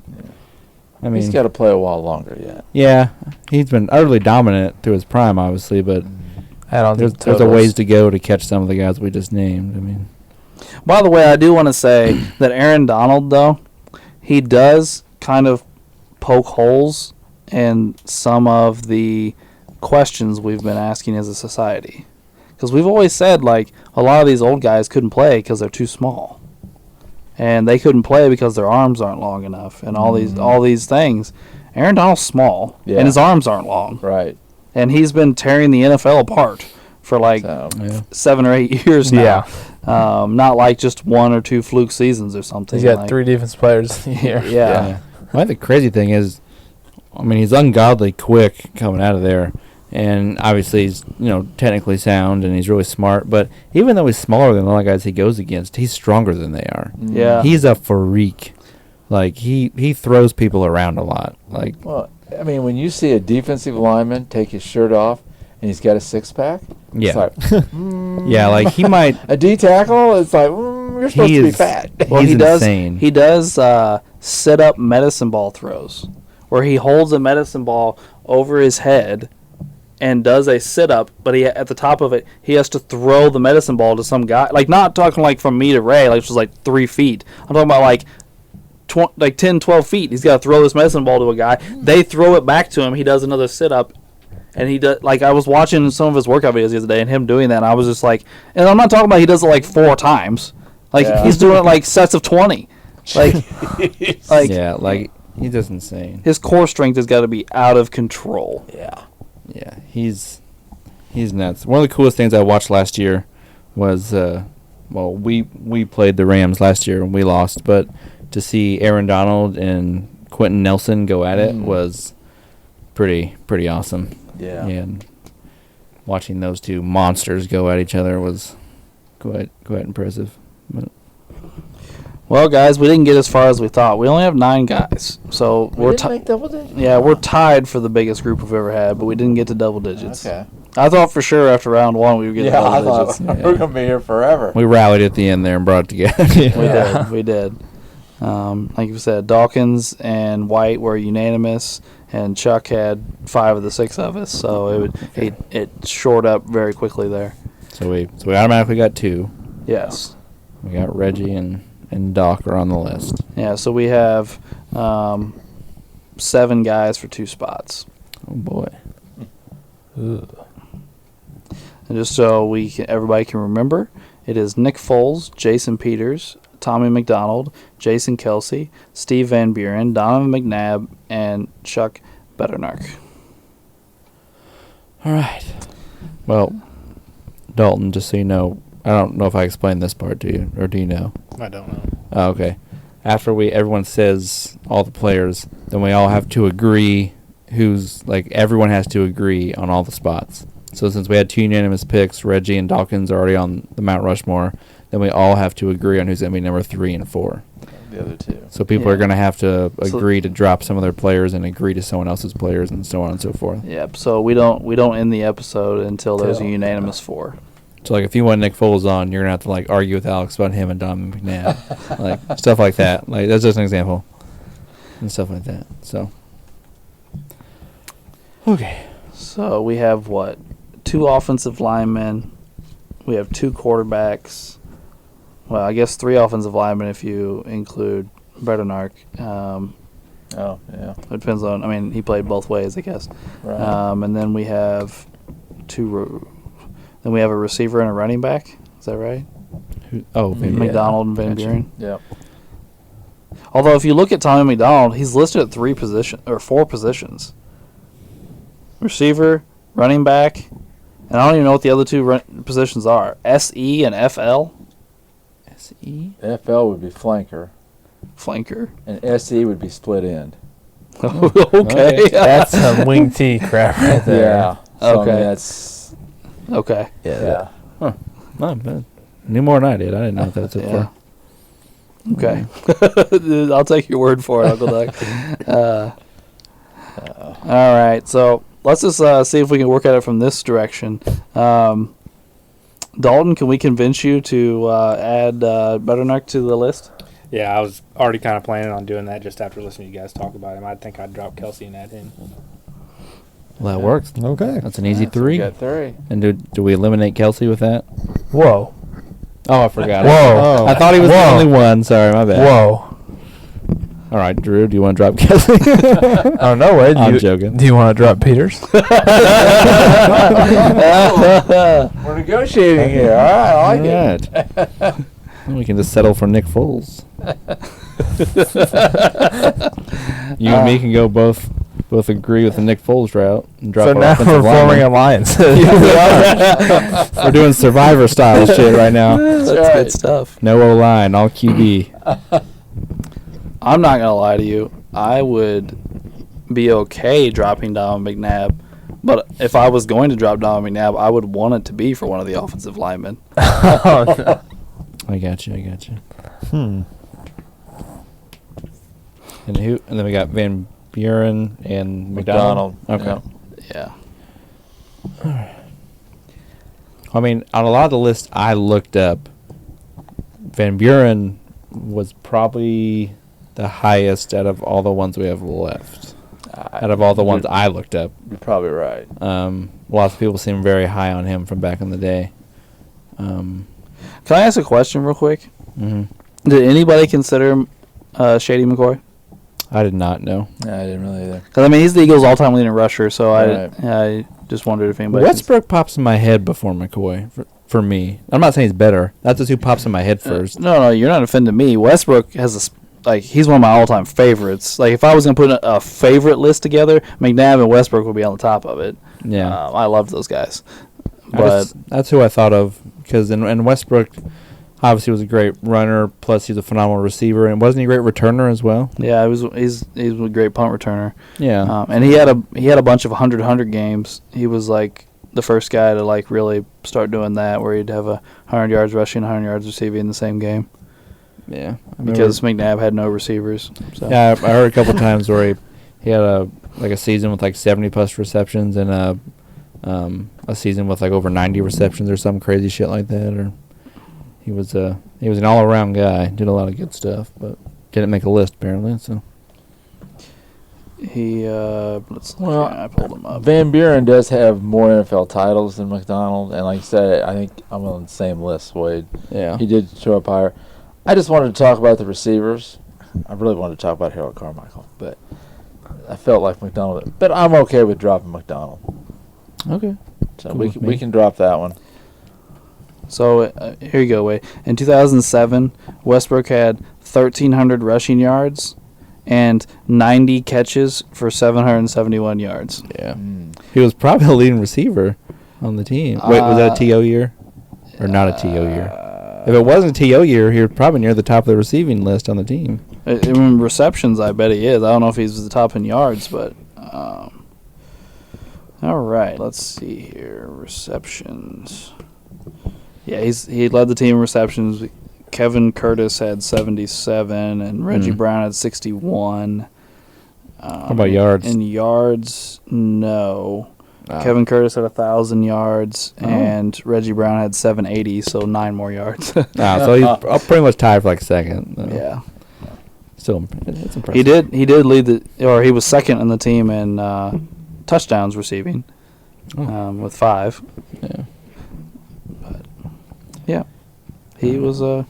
I mean, He's got to play a while longer yet. yeah, he's been utterly dominant through his prime, obviously, but Add on there's to a ways to go to catch some of the guys we just named. I mean, By the way, I do want to say that Aaron Donald, though, he does kind of poke holes in some of the questions we've been asking as a society. Because we've always said, like, a lot of these old guys couldn't play because they're too small. And they couldn't play because their arms aren't long enough and all these things. Aaron Donald's small, Yeah. and his arms aren't long. Right. And he's been tearing the NFL apart for, like, So, 7 or 8 years now. Yeah. Not like just 1 or 2 fluke seasons or something. He's got like, 3 defense players in the year. Yeah. Well, the crazy thing is, I mean, he's ungodly quick coming out of there, and obviously he's technically sound and he's really smart. But even though he's smaller than the other guys he goes against, he's stronger than they are. Yeah. He's a freak. Like he throws people around a lot. Like well, I mean, when you see a defensive lineman take his shirt off and he's got a 6-pack, yeah, it's like, yeah, like he might. a D tackle, it's like, you're supposed to be fat. Well, He's he does. insane. He does sit up medicine ball throws, where he holds a medicine ball over his head and does a sit up, but at the top of it, he has to throw the medicine ball to some guy. Like, not talking like from me to Ray, like, which was like 3 feet. I'm talking about like 10, 12 feet. He's got to throw this medicine ball to a guy. They throw it back to him. He does another sit up. And he does, like, I was watching some of his workout videos the other day and him doing that, and I was just like, and I'm not talking about he does it like 4 times. Like, Yeah. he's doing it like sets of 20. Like, Yeah, like he's just insane. his core strength has got to be out of control. Yeah. Yeah, he's nuts. One of the coolest things I watched last year was we played the Rams last year and we lost, but to see Aaron Donald and Quentin Nelson go at it was pretty awesome. Yeah. And watching those 2 monsters go at each other was quite impressive. But Well, guys, we didn't get as far as we thought. We only have 9 guys, so We we're didn't make double digits? we're tied for the biggest group we've ever had, but we didn't get to double digits. Okay. I thought for sure after round 1 we would get to Yeah, I double thought digits. we're going to be here forever. we rallied at the end there and brought it together. We did. Like you said, Dawkins and White were unanimous, and Chuck had 5 of the 6 of us, so it shored up very quickly there. So we automatically got 2. Yes. We got Reggie and Doc are on the list. Yeah, so we have 7 guys for 2 spots. Oh boy. Ooh. And just so everybody can remember, it is Nick Foles, Jason Peters, Tommy McDonald, Jason Kelsey, Steve Van Buren, Donovan McNabb, and Chuck Bedernark. All right. Well, Dalton, just so you know, I don't know if I explained this part to you, or do you know? I don't know. Oh, okay. After everyone says all the players, then we all have to agree everyone has to agree on all the spots. So since we had 2 unanimous picks, Reggie and Dawkins are already on the Mount Rushmore, then we all have to agree on who's going to be number 3 and 4. the other two. So people Yeah. are going to have to So- agree to drop some of their players and agree to someone else's players and so on and so forth. Yep. So we don't end the episode until there's a Till- unanimous 4. So like if you want Nick Foles on, you're gonna have to like argue with Alex about him and Dom McNabb, like stuff like that. Like that's just an example, and stuff like that. So okay, So we have what? 2 offensive linemen. We have 2 quarterbacks. Well, I guess 3 offensive linemen if you include Bredenark. Oh, yeah. It depends on. I mean, he played both ways, I guess. Right. And then we have 2. Then we have a receiver and a running back. Is that right? oh Yeah. maybe. McDonald and Van Gotcha. Buren. Yep. Although if you look at Tommy McDonald, he's listed at 4 positions: receiver, running back, and I don't even know what the other 2 positions are. SE and FL, SE. FL would be flanker, flanker. and SE would be split end. Okay. That's some wing T crap right there. Yeah. So, Okay. I mean, that's Okay. yeah. Not bad. Knew more than I did. I didn't know that so Yeah. far. Okay. I'll take your word for it, Uncle Doug. All right. So let's just see if we can work at it from this direction. Dalton, can we convince you to add Bredenark to the list? Yeah, I was already kind of planning on doing that just after listening to you guys talk about him. I think I'd drop Kelsey and add him. Well, that works. Okay. That's an easy So 3. we got 3. And do we eliminate Kelsey with that? Whoa. Oh, I forgot. Whoa. I thought he was the Whoa. only one. Sorry, my bad. Whoa. All right, Drew, do you want to drop Kelsey? Oh, no way. I'm joking. Do you want to drop Peters? We're negotiating here. All right, I like it. Right. We can just settle for Nick Foles. You and me can go both agree with the Nick Foles route and drop So our now offensive we're forming lineman. alliances. We're doing Survivor style shit right now. That's right. good stuff. No O-line, all QB. I'm not gonna lie to you. I would be okay dropping Dom McNabb, but if I was going to drop Dom McNabb, I would want it to be for one of the offensive linemen. Oh, no. I got you. Hmm. And then we got Van Buren and McDonald. McDonald. Okay. Yeah. Yeah. I mean, on a lot of the lists I looked up, Van Buren was probably the highest out of all the ones we have left. Out of all the ones I looked up. You're probably right. Lots of people seem very high on him from back in the day. Can I ask a question real quick? hmm Did anybody consider him Shady McCoy? I did not know. Yeah, I didn't really either. Because I mean, he's the Eagles' all-time leading rusher, so Right. I just wondered if anybody. Westbrook pops in my head before McCoy for me. I'm not saying he's better. That's just who pops in my head first. No, you're not offending me. Westbrook has he's one of my all-time favorites. Like if I was gonna put a favorite list together, McNabb and Westbrook would be on the top of it. Yeah. I loved those guys. I But just- that's who I thought of because and Westbrook obviously was a great runner. Plus he's a phenomenal receiver and wasn't he a great returner as well? yeah, he's a great punt returner. Yeah. And he had a bunch of 100 games. He was like the first guy to like really start doing that, where he'd have 100 yards rushing, 100 yards receiving in the same game. Yeah. Because McNabb had no receivers. So. Yeah, I heard a couple times where he had a season with like 70+ receptions and a season with like over 90 receptions or some crazy shit like that. Or he was an all around guy. Did a lot of good stuff, but didn't make a list apparently. So He let's see, Well, I pulled him up. Van Buren does have more NFL titles than McDonald, and like I said, I think I'm on the same list, Wade. yeah, He did show up higher. I just wanted to talk about the receivers. I really wanted to talk about Harold Carmichael, but I felt like McDonald. But I'm okay with dropping McDonald. okay. So Cool we with can, me. we can drop that one. So here you go, Wade. In 2007, Westbrook had 1,300 rushing yards and 90 catches for 771 yards. Yeah, he was probably the leading receiver on the team. Wait, was that a TO year or not a TO year? If it wasn't a TO year, he was probably near the top of the receiving list on the team. In receptions, I bet he is. I don't know if he's the top in yards, but all right. Let's see here. Receptions. Yeah, he led the team in receptions. Kevin Curtis had 77, and Reggie Brown had 61. How about yards? In yards, no. Ah. Kevin Curtis had 1,000 yards, and Reggie Brown had 780, so 9 more yards. So he's pretty much tied for like second. Yeah. Still, it's impressive. He did lead he was second in the team in touchdowns receiving with 5. Yeah. But yeah, he was a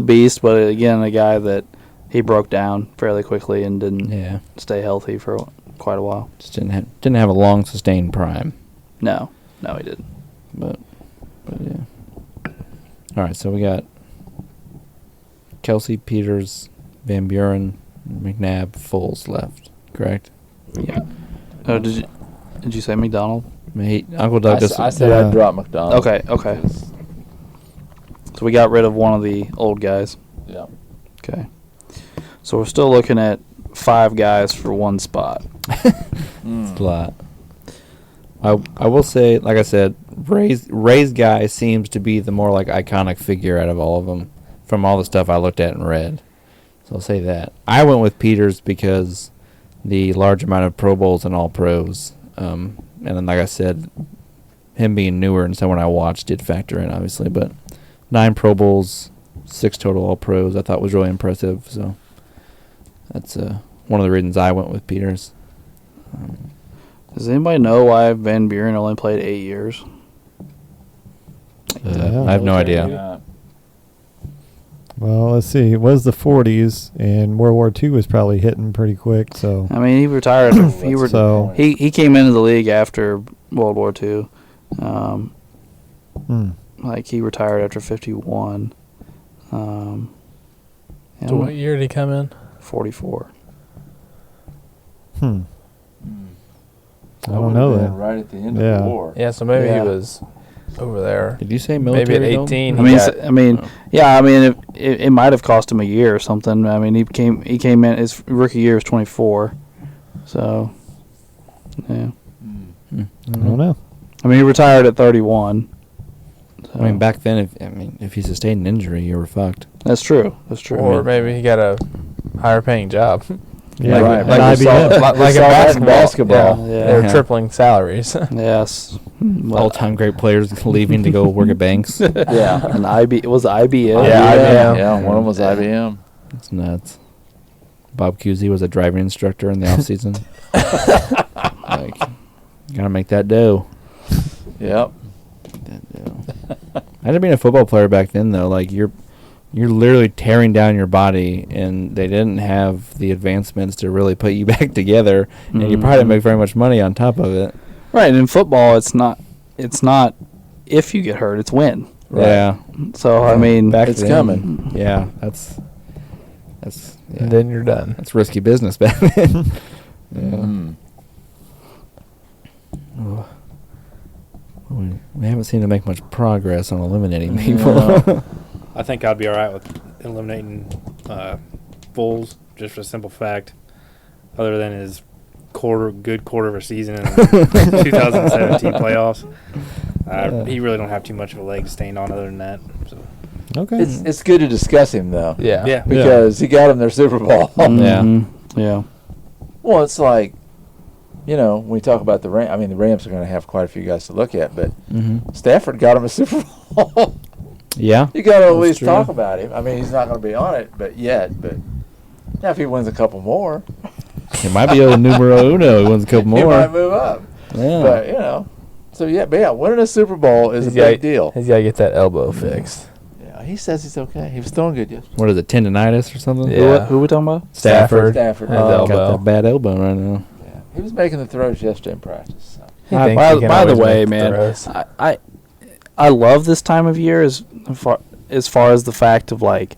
beast, but again, a guy that he broke down fairly quickly and didn't stay healthy for quite a while. Just didn't have a long sustained prime. No, he didn't. But yeah. All right, so we got Kelsey, Peters, Van Buren, McNabb, Foles left. Correct? Yeah. Oh, did you say McDonald? Uncle Doug just. I said I'd drop McDonald. Okay. So we got rid of one of the old guys. Yeah. Okay. So we're still looking at 5 guys for one spot. It's a lot. I will say, like I said, Ray's guy seems to be the more like iconic figure out of all of them from all the stuff I looked at and read. So I'll say that. I went with Peters because the large amount of Pro Bowls and All Pros. And then, like I said, him being newer and someone I watched did factor in, obviously. But 9 Pro Bowls, 6 total All Pros, I thought was really impressive. So that's one of the reasons I went with Peters. Does anybody know why Van Buren only played 8 years? I have no idea. Yeah. Well, let's see. It was the 40s, and World War II was probably hitting pretty quick. So I mean, he retired. He came into the league after World War II. Like he retired after 51. So what year did he come in? 44. I don't know that. Right at the end of the war. Yeah, so maybe he was over there. Did you say military? Maybe at 18. It might have cost him a year or something. I mean, he came in, his rookie year was 24. So, yeah. I don't know. I mean, he retired at 31. So. I mean, back then, if he sustained an injury, you were fucked. That's true. Or maybe he got a higher paying job. Yeah, Right. like IBM. like a basketball. Yeah. They were tripling salaries. Yes. All-time great players leaving to go work at banks. Yeah. And it was IBM. Yeah, IBM. Yeah, one of them was IBM. It's nuts. Bob Cousy was a driving instructor in the off season. Like, you gotta make that dough. Yep. Imagine being a football player back then, though. Like you're literally tearing down your body, and they didn't have the advancements to really put you back together, and you probably didn't make very much money on top of it. Right. In football, it's not if you get hurt, it's when. Right. Yeah. So I mean, It's coming. Yeah, that's yeah. And then you're done. That's risky business back then. Mm. We haven't seemed to make much progress on eliminating people. I think I'd be all right with eliminating Foles just for the simple fact, other than his good quarter of a season in the 2017 playoffs. He really don't have too much of a leg to stand on other than that. So. Okay. It's good to discuss him though. Yeah. Because he got him their Super Bowl. Yeah. Well, it's like, when we talk about the Rams, the Rams are going to have quite a few guys to look at, but Stafford got him a Super Bowl. Yeah. You got to at That's least true. talk about him. He's not going to be on it, but now if he wins a couple more, It might be a numero uno. He wins a couple he more. might move up. Yeah. But, so winning a Super Bowl is a big deal. He's got to get that elbow fixed. Yeah, he says he's okay. He was throwing good yesterday. What is it, tendonitis or something? Yeah. Who are we talking about? Stafford. Stafford. His Got elbow. that bad elbow right now. Yeah. He was making the throws yesterday in practice. So. He By thinks he can the always way, make the man, throws. I love this time of year as far as the fact of like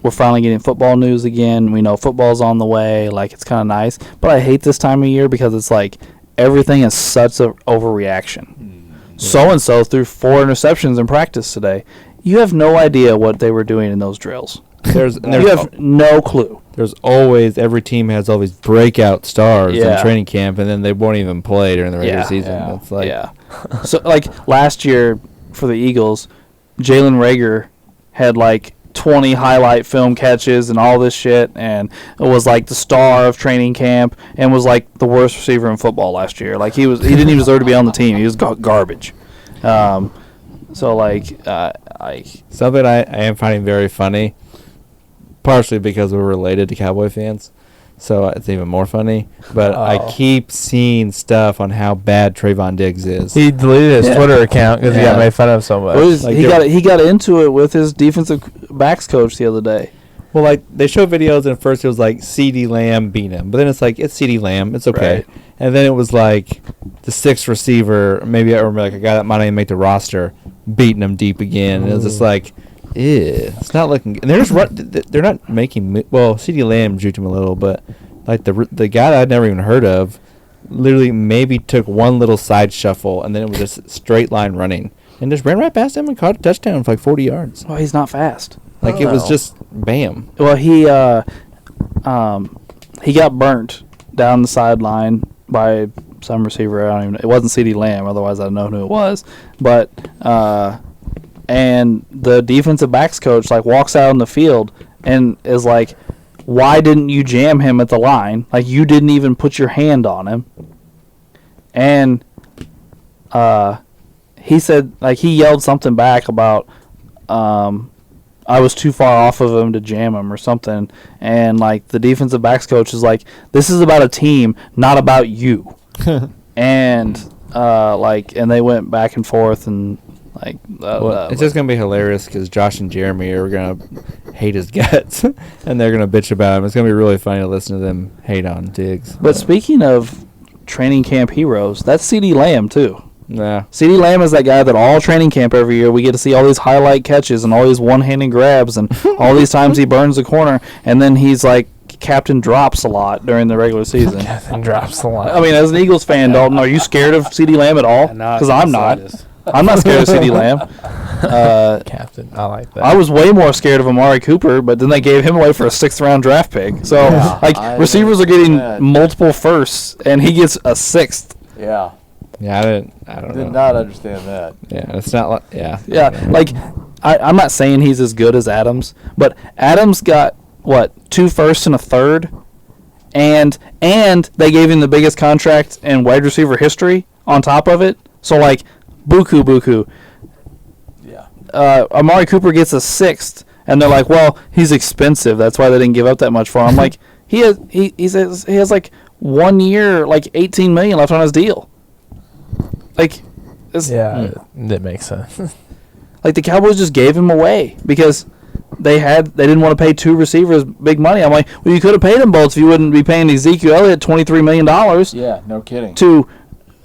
we're finally getting football news again. We know football's on the way. Like it's kind of nice, but I hate this time of year because it's like everything is such an overreaction. So and so threw 4 interceptions in practice today. You have no idea what they were doing in those drills. You have no clue. There's always, every team has all these breakout stars Yeah. in training camp, and then they won't even play during the regular season. Yeah. It's like, So like last year for the Eagles, Jalen Reagor had like 20 highlight film catches and all this shit, and it was like the star of training camp and was like the worst receiver in football last year. Like he didn't even deserve to be on the team. He was garbage. So like something I am finding very funny, partially because we're related to Cowboy fans, so it's even more funny. But I keep seeing stuff on how bad Trayvon Diggs is. He deleted his Twitter account because he got made fun of so much. Like he got into it with his defensive backs coach the other day. Well, like they show videos, and at first it was like CeeDee Lamb beat him, but then it's like it's CeeDee Lamb, it's okay. Right. And then it was like the sixth receiver, maybe I remember like a guy that might not even make the roster, beating him deep again. And it was just like, it's not looking. And they're just they're not making. Well, CeeDee Lamb juked him a little, but like the guy that I'd never even heard of, literally maybe took one little side shuffle, and then it was just straight line running, and just ran right past him and caught a touchdown for like 40 yards. Well, he's not fast. Like it was just bam. Well, he got burnt down the sideline by some receiver. I don't even know. It wasn't CeeDee Lamb, otherwise I'd know who it was. But and the defensive backs coach like walks out on the field and is like, "Why didn't you jam him at the line? Like you didn't even put your hand on him." And he said like he yelled something back about I was too far off of him to jam him or something. And, like, the defensive backs coach is like, this is about a team, not about you. And, and they went back and forth and, like... it's just going to be hilarious because Josh and Jeremy are going to hate his guts. And they're going to bitch about him. It's going to be really funny to listen to them hate on Diggs. But speaking of training camp heroes, that's CeeDee Lamb, too. Yeah. CeeDee Lamb is that guy that all training camp every year we get to see all these highlight catches and all these one-handed grabs and all these times he burns the corner, and then he's like captain drops a lot during the regular season. Captain drops a lot. I mean, as an Eagles fan, Dalton, are you scared of CeeDee Lamb at all? Because I'm not. I'm not scared of CeeDee Lamb. Captain, I like that. I was way more scared of Amari Cooper, but then they gave him away for a 6th-round draft pick. So, receivers are getting multiple firsts, and he gets a 6th. Yeah. Yeah, I don't know. Did not understand that. Yeah, it's not like, yeah. Yeah, like, I'm not saying he's as good as Adams, but Adams got, 2 firsts and a 3rd, and they gave him the biggest contract in wide receiver history on top of it. So, like, buku. Yeah. Amari Cooper gets a 6th, and they're like, well, he's expensive. That's why they didn't give up that much for him. Like, he has like 1 year, like $18 million left on his deal. Like, that makes sense. Like the Cowboys just gave him away because they didn't want to pay 2 receivers big money. I'm like, well, you could have paid them both if you wouldn't be paying Ezekiel Elliott $23 million. Yeah, no kidding. To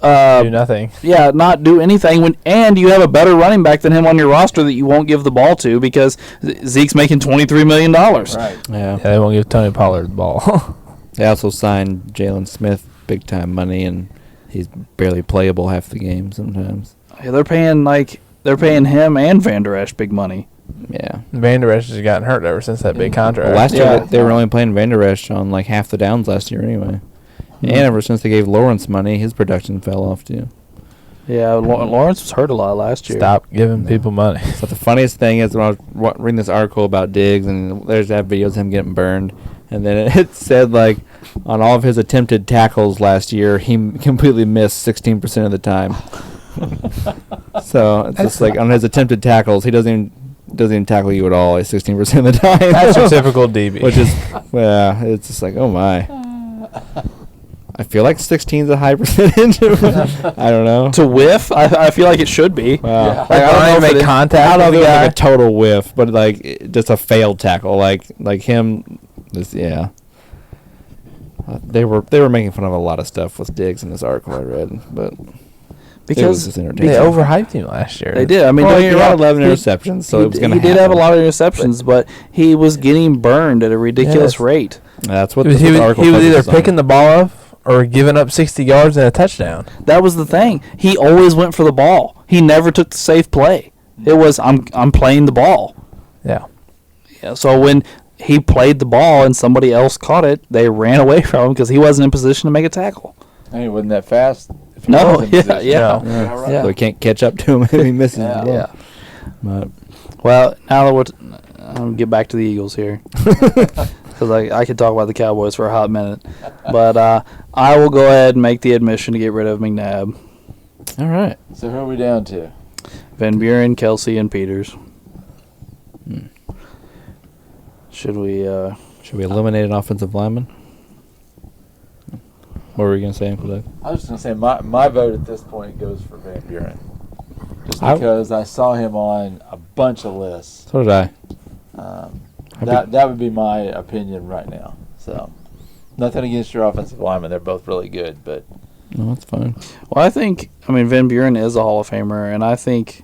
do nothing. Yeah, not do anything. And you have a better running back than him on your roster that you won't give the ball to because Zeke's making $23 million. Right. Yeah. They won't give Tony Pollard the ball. They also signed Jalen Smith big time money, and he's barely playable half the game sometimes. Yeah, they're paying him and Van Der Esch big money. Yeah. Van Der Esch has gotten hurt ever since that big contract. Well, last year they were only playing Van Der Esch on like half the downs last year anyway. And ever since they gave Lawrence money, his production fell off too. Yeah, Lawrence was hurt a lot last year. Stop giving people money. But the funniest thing is when I was reading this article about Diggs, and there's that videos of him getting burned, and then it said like on all of his attempted tackles last year, he completely missed 16% of the time. So it's just like on his attempted tackles, he doesn't even tackle you at all, like 16% of the time. That's your typical DB. Which is, it's just like, oh my. I feel like 16 is a high percentage. I don't know. To whiff, I feel like it should be. Wow. Like, I don't know if make contact. I don't know with if it the was guy. like a total whiff, but like just a failed tackle, like him. They were making fun of a lot of stuff with Diggs in this article I read, but it was just entertaining. They overhyped him last year. They did. I mean, he had 11 interceptions, so it was going to happen. He did have a lot of interceptions, but he was getting burned at a ridiculous rate. That's what he the article was either focuses on. picking the ball up or giving up 60 yards and a touchdown. That was the thing. He always went for the ball. He never took the safe play. It was I'm playing the ball. Yeah. Yeah. So when he played the ball and somebody else caught it, they ran away from him because he wasn't in position to make a tackle. And he wasn't that fast. If he No. was in Yeah. position. Yeah. So he can't catch up to him if he misses the ball. Yeah. But Well, now that I'll get back to the Eagles here. Because I could talk about the Cowboys for a hot minute. But I will go ahead and make the admission to get rid of McNabb. All right. So who are we down to? Van Buren, Kelsey, and Peters. Should we eliminate an offensive lineman? What were you going to say, Uncle Doug? I was just going to say my vote at this point goes for Van Buren. Just because I saw him on a bunch of lists. So did I. That would be my opinion right now. So, nothing against your offensive linemen. They're both really good, but... No, that's fine. Well, Van Buren is a Hall of Famer, and I think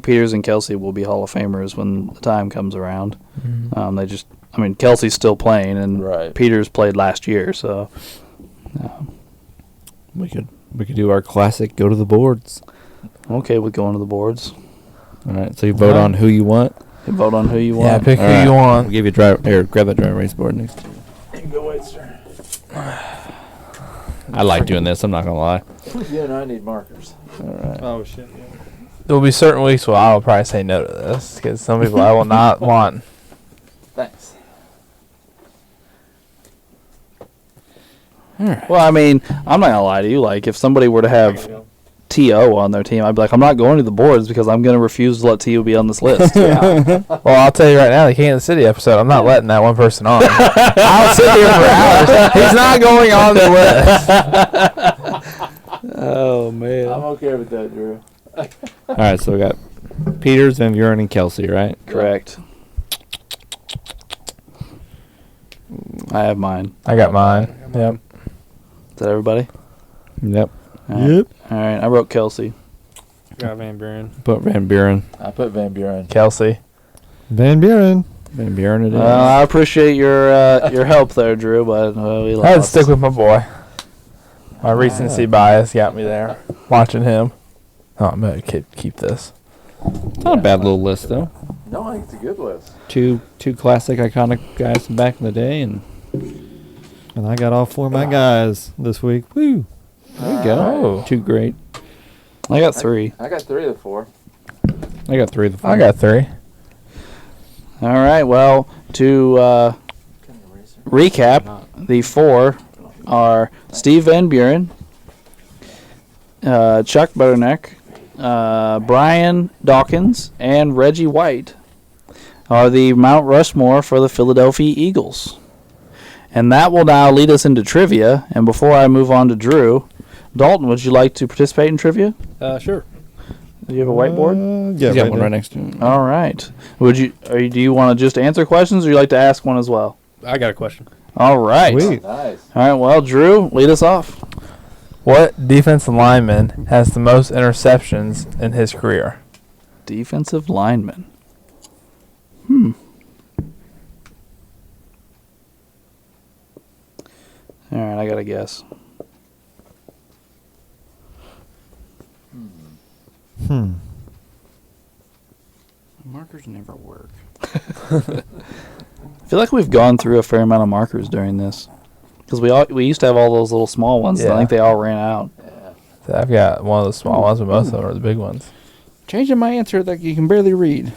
Peters and Kelsey will be Hall of Famers when the time comes around. Mm-hmm. Kelsey's still playing, and right. Peters played last year, so... We could do our classic go to the boards. I'm okay with going to the boards. All right, so you vote on who you want. You vote on who you Yeah, want. pick who All right. you want. We'll give you grab that dry erase board next to you. You can go wait, sir. I like doing this, I'm not going to lie. You and I need markers. All right. Oh shit. There will be certain weeks where I will probably say no to this because some people I will not want. Thanks. Well, I'm not going to lie to you. Like, if somebody were to have T.O. on their team, I'd be like, I'm not going to the boards because I'm going to refuse to let T.O. be on this list. Well, I'll tell you right now, the Kansas City episode, I'm not letting that one person on. I'll sit here for hours. He's not going on the list. Oh, man. I'm okay with that, Drew. All right, so we got Peters, Van Buren, and Kelsey, right? Correct. I have mine. I got mine. Yep. Is that everybody? Yep. All right. All right. I wrote Kelsey. Got Van Buren. Put Van Buren. I put Van Buren. Kelsey. Van Buren. Van Buren it is. I appreciate your help there, Drew, but we lost. I had to stick with my boy. My recency bias got me there. Watching him. Oh, I'm going to keep this. It's not a bad little list, though. No, I think it's a good list. Two classic, iconic guys from back in the day, and And I got all four of my guys this week. Woo. there you go. Oh. Two great. I got three. I got 3 of the 4. I got 3 of the 4. I got 3. All right. Well, to recap, the 4 are Steve Van Buren, Chuck Butterneck, Brian Dawkins, and Reggie White are the Mount Rushmore for the Philadelphia Eagles. And that will now lead us into trivia. And before I move on to Drew, Dalton, would you like to participate in trivia? Sure. Do you have a whiteboard? Yeah, He's got one there. right next to him. All right. Do you want to just answer questions, or you like to ask one as well? I got a question. All right. Sweet. Nice. All right. Well, Drew, lead us off. What defensive lineman has the most interceptions in his career? Defensive lineman. All right, I got to guess. Markers never work. I feel like we've gone through a fair amount of markers during this. Because we used to have all those little small ones, and I Yeah. think they all ran out. So I've got one of the small ones, but most of them are the big ones. Changing my answer that you can barely read.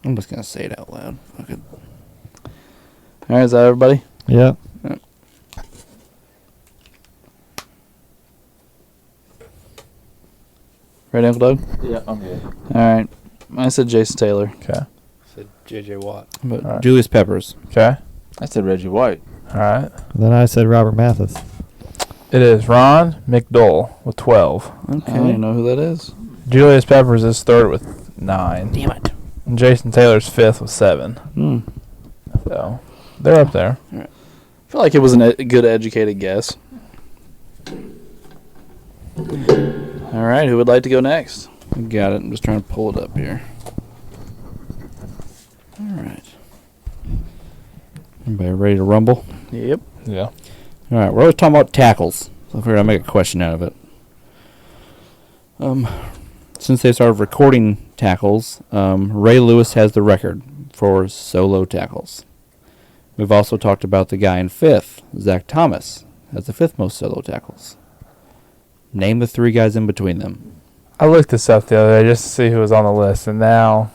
I'm just going to say it out loud. Fuck it. All right, is that everybody? Yeah. Ready, Uncle Doug? Yeah, I'm good. All right. I said Jason Taylor. Okay. Said J.J. Watt. But All right. Julius Peppers. Okay. I said Reggie White. All right. Then I said Robert Mathis. It is Ron McDowell with 12. Okay. I don't even know who that is. Julius Peppers is third with 9. Damn it. And Jason Taylor's fifth with 7. So they're up there. I feel like it was a good educated guess. All right, who would like to go next? I got it. I'm just trying to pull it up here. All right. Everybody ready to rumble? Yep. Yeah. All right. We're always talking about tackles, so I figured I'd make a question out of it. Since they started recording tackles, Ray Lewis has the record for solo tackles. We've also talked about the guy in 5th, Zach Thomas, has the 5th most solo tackles. Name the 3 guys in between them. I looked this up the other day just to see who was on the list, and now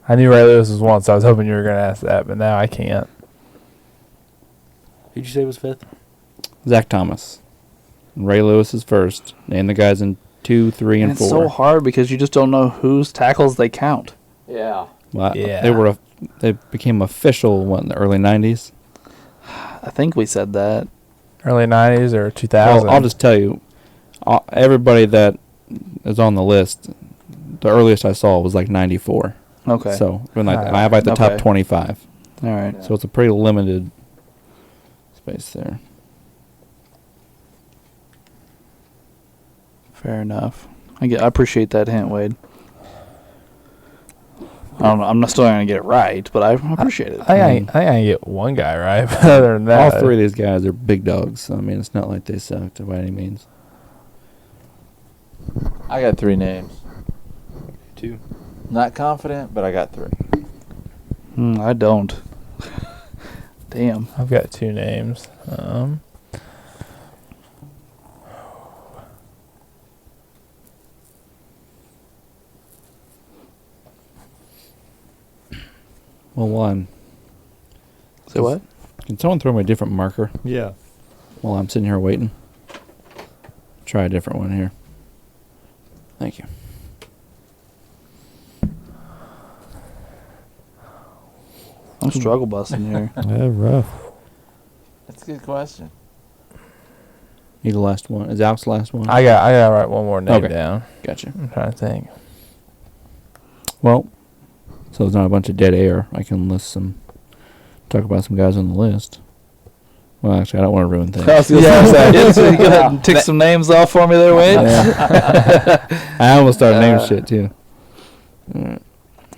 I knew Ray Lewis was one, so I was hoping you were going to ask that, but now I can't. Who'd you say was fifth? Zach Thomas. Ray Lewis is first. And the guys in 2, 3, and 4. It's so hard because you just don't know whose tackles they count. Yeah. Well, Yeah. They became official in the early 90s. I think we said that. Early 90s or 2000? I'll just tell you, everybody that is on the list, the earliest I saw was like 94. Okay. So I have like the top Okay. 25. All right. So it's a pretty limited space there. Fair enough. I appreciate that hint, Wade. I don't know. I'm not still not gonna get it right, but I appreciate it. I can get one guy right, but other than that. All three of these guys are big dogs. So, I mean, it's not like they sucked by any means. I got 3 names. 2. Not confident, but I got 3. I don't. Damn. I've got 2 names. Well, one. Say what? Can someone throw me a different marker Yeah. while I'm sitting here waiting? Try a different one here. Thank you. I'm struggle busting here. Yeah, rough. That's a good question. You the last one. Is Alex the last one? I got to write one more name Okay. down. Gotcha. I'm trying to think. Well, so there's not a bunch of dead air. I can talk about some guys on the list. Well, actually, I don't want to ruin things. So you go ahead and tick some names off for me there, Wade. I almost started naming shit, too.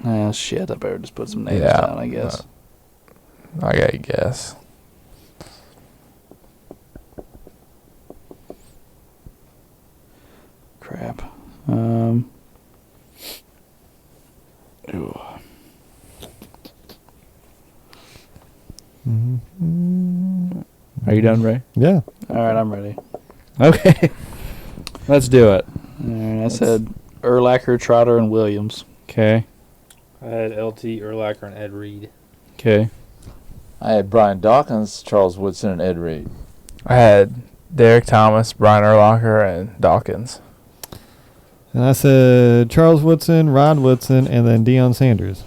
Ah, shit. I better just put some names Yeah. down, I guess. I got to guess. Crap. Are you done, Ray? Yeah. All right, I'm ready. Okay. Let's do it. All right, I said Urlacher, Trotter, and Williams. Okay. I had LT, Urlacher, and Ed Reed. Okay. I had Brian Dawkins, Charles Woodson, and Ed Reed. I had Derek Thomas, Brian Urlacher, and Dawkins. And I said Charles Woodson, Rod Woodson, and then Deion Sanders.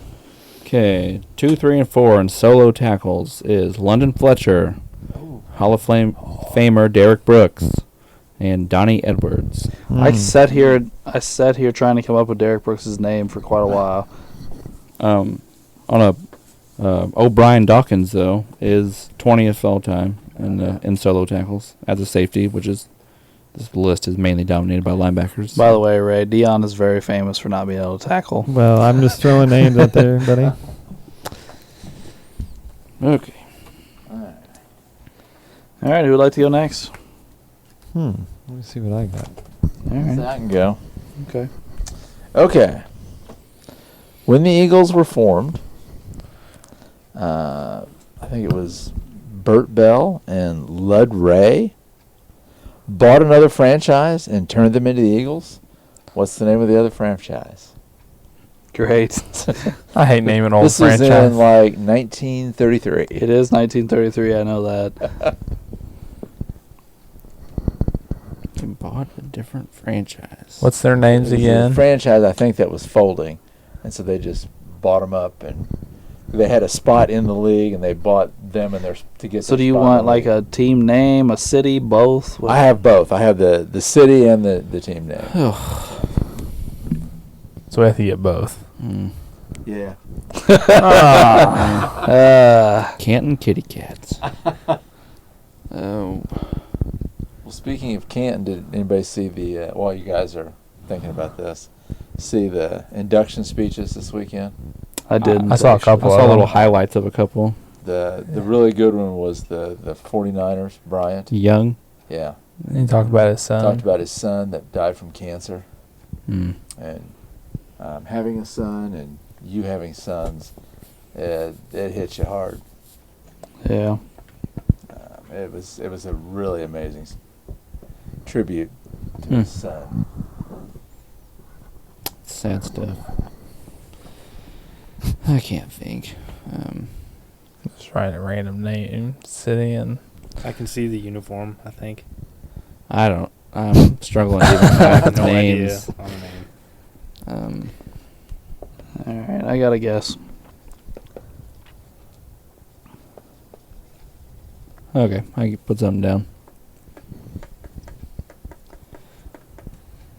Okay. 2, 3, and 4 in solo tackles is London Fletcher, Hall of Famer Derek Brooks, and Donnie Edwards. I sat here trying to come up with Derek Brooks' name for quite a while. O'Brien Dawkins though is 20th all time in solo tackles as a safety, which is this list is mainly dominated by linebackers. By the way, Ray, Dion is very famous for not being able to tackle. Well, I'm just throwing names out there, buddy. Okay. All right, who would like to go next? Let me see what I got. All right. I can go. Okay. Okay. When the Eagles were formed, I think it was Burt Bell and Lud Ray bought another franchise and turned them into the Eagles. What's the name of the other franchise? Great. I hate naming old This franchise. is in like 1933. It is 1933. I know that. They bought a different franchise. What's their names It was again? a franchise I think that was folding, and so they just bought them up, and they had a spot in the league, and they bought them and their to get. So their do you spot in want the like league. a team name, a city, both? What- I have both. I have the city and the team name. So we have to get both. Yeah. Canton Kitty Cats. Oh. Well, speaking of Canton, did anybody see the while you guys are thinking about this, see the induction speeches this weekend? I didn't. I saw a I couple saw of little them. highlights of a couple. The really good one was the 49ers, Bryant. Young. Yeah. You talk about his son. Talked about his son that died from cancer, Mm. and having a son and you having sons, it hits you hard. Yeah. It was a really amazing tribute to Hmm. his son. sad stuff. I can't think. Just write a random name, city, and I can see the uniform, I think. I'm struggling to even come back with No names. idea on the name. All right, I got a guess. Okay, I can put something down.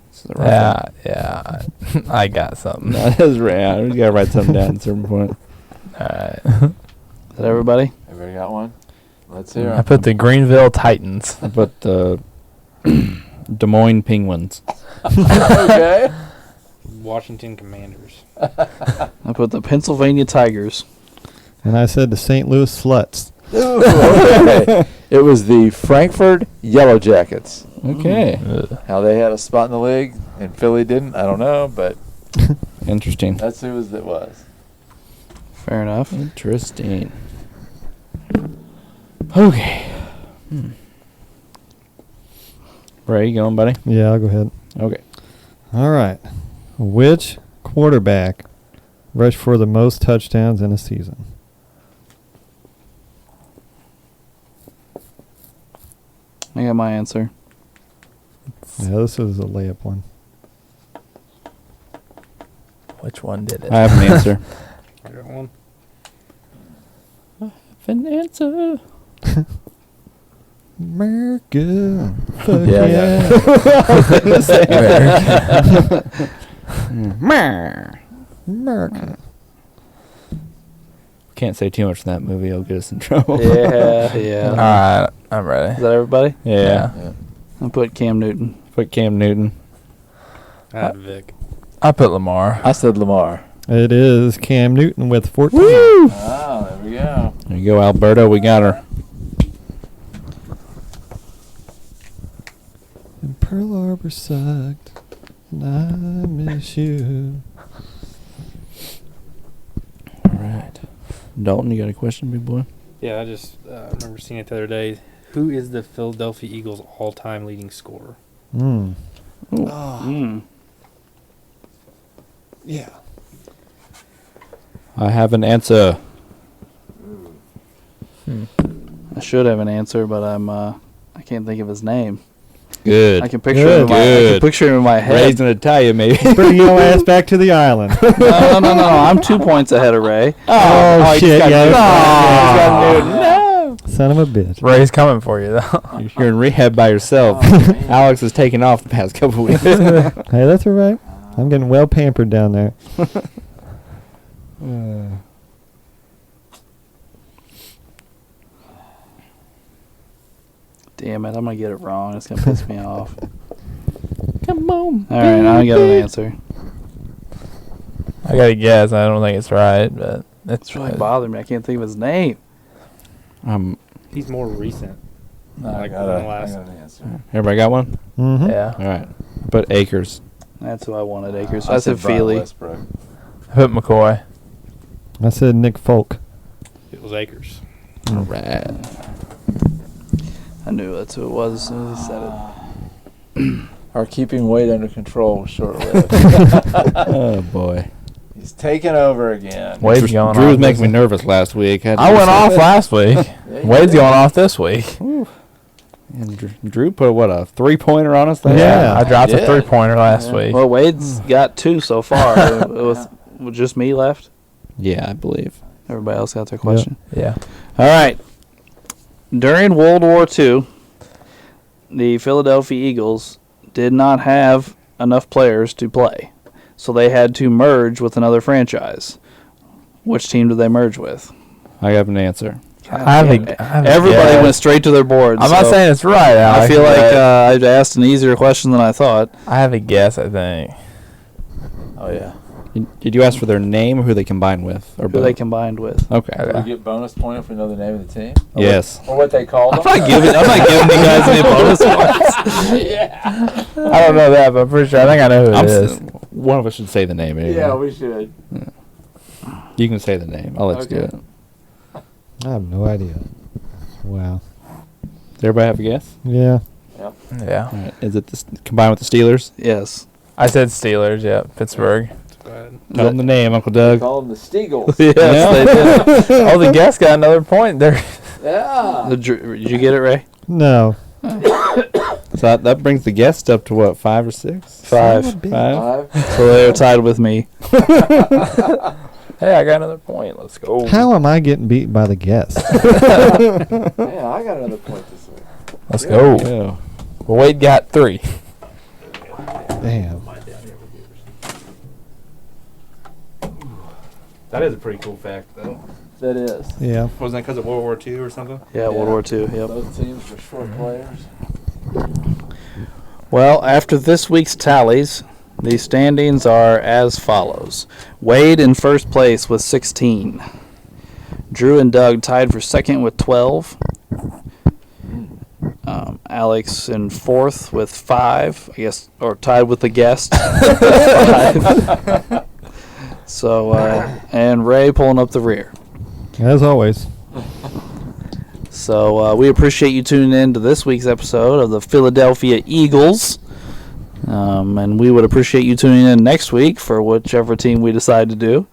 This is the rough yeah, I got something. one. No, that's right. We gotta write something down at a certain point. All right. Is that everybody? Everybody got one? Let's hear I 'em. put the Greenville Titans. I put Des Moines Penguins. Okay. Washington Commanders. I put the Pennsylvania Tigers. And I said the St. Louis Sluts. Okay. It was the Frankfurt Yellow Jackets. Okay, Ugh. How they had a spot in the league and Philly didn't, I don't know, but interesting. that's who it was. Fair enough. Interesting. Okay. Ray, you going, buddy? Yeah, I'll go ahead. Okay. All right. Which quarterback rushed for the most touchdowns in a season? I got my answer. Yeah, this is a layup one. Which one did it? I have an answer. I got one. An answer. America. Fuck Yeah, yeah. America. Can't say too much in that movie. It'll get us in trouble. Yeah, yeah. All right, I'm ready. Is that everybody? Yeah. Yeah. I put Cam Newton. Put Cam Newton. I had Vic. I put Lamar. I said Lamar. It is Cam Newton with 14. Oh, there we go. There you go, Alberto. We got her. And Pearl Harbor sucked. And I miss you. All right. Dalton, you got a question, big boy? Yeah, I just remember seeing it the other day. Who is the Philadelphia Eagles' all-time leading scorer? Mm. Yeah. I have an answer. I should have an answer, but I can't think of his name. Good. I can picture him. I can picture him in my head. Ray's gonna tell you, maybe. Bring your ass back to the island. No. I'm 2 points ahead of Ray. Oh, he shit, just got yeah. Newton. He's got Newton. No. Son of a bitch. Ray's coming for you, though. You're in rehab by yourself. Alex has taken off the past couple weeks. Hey, that's all right. I'm getting well pampered down there. Damn it, I'm gonna get it wrong. It's gonna piss me off. Come on. All right, now I got an answer. I got to guess. I don't think it's right, but It's really bothering me. I can't think of his name. He's more recent. I Like got one an last. answer. Everybody got one? Mm-hmm. Yeah. All right. Put Akers. That's who I wanted, Akers. I said Brian Feely. Westbrook. I put McCoy. I said Nick Folk. It was Akers. All right. I knew that's who it was as soon as he said it. Our keeping weight under control was short-lived. Oh, boy. He's taking over again. Wade's going Drew was off making me this- nervous last week. I went off last week. Yeah, you Wade's did. going off this week. And Drew put, what, a 3-pointer on us? Yeah. I dropped a did. 3-pointer last Yeah. week. Well, Wade's got 2 so far. with just me left. Yeah, I believe. Everybody else got their question. Yeah. All right. During World War II, the Philadelphia Eagles did not have enough players to play, so they had to merge with another franchise. Which team did they merge with? I have an answer. Everybody went straight to their boards. I'm not so saying it's right, Alex. I feel like but I asked an easier question than I thought. I have a guess, I think. Oh, yeah. Did you ask for their name or who they combined with? Or Who they combined with? Okay. Do we get bonus point if we know the name of the team? Yes. Or what they called them? I'm not giving you guys any bonus points. I don't know that, but I'm pretty sure. I think I know who it is. One of us should say the name. Anyway. Yeah, we should. You can say the name. I'll let you do Okay. it. I have no idea. Wow. Does everybody have a guess? Yeah. Yeah. All right. Is it combined with the Steelers? Yes. I said Steelers. Yeah, Pittsburgh. Tell them the name, Uncle Doug. Call them the Steagles. Yes, they did. Oh, the guest got another point there. Yeah. Did you get it, Ray? No. So that brings the guest up to what, 5 or 6? 5. Son of a bitch. 5. So they were tied with me. Hey, I got another point. Let's go. How am I getting beat by the guest? Yeah, I got another point this week. Let's go. Yeah. Well, Wade got 3. Damn. That is a pretty cool fact, though. That is. Yeah. Wasn't that because of World War II or something? Yeah, World War II. Yep. Those teams were short players. Well, after this week's tallies, the standings are as follows. Wade in first place with 16. Drew and Doug tied for second with 12. Alex in fourth with 5, I guess, or tied with the guest. 5. So, and Ray pulling up the rear. As always. So we appreciate you tuning in to this week's episode of the Philadelphia Eagles. And we would appreciate you tuning in next week for whichever team we decide to do.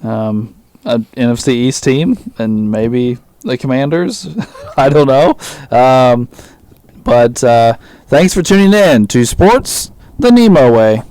An NFC East team and maybe the Commanders. I don't know. But thanks for tuning in to Sports the NEMO Way.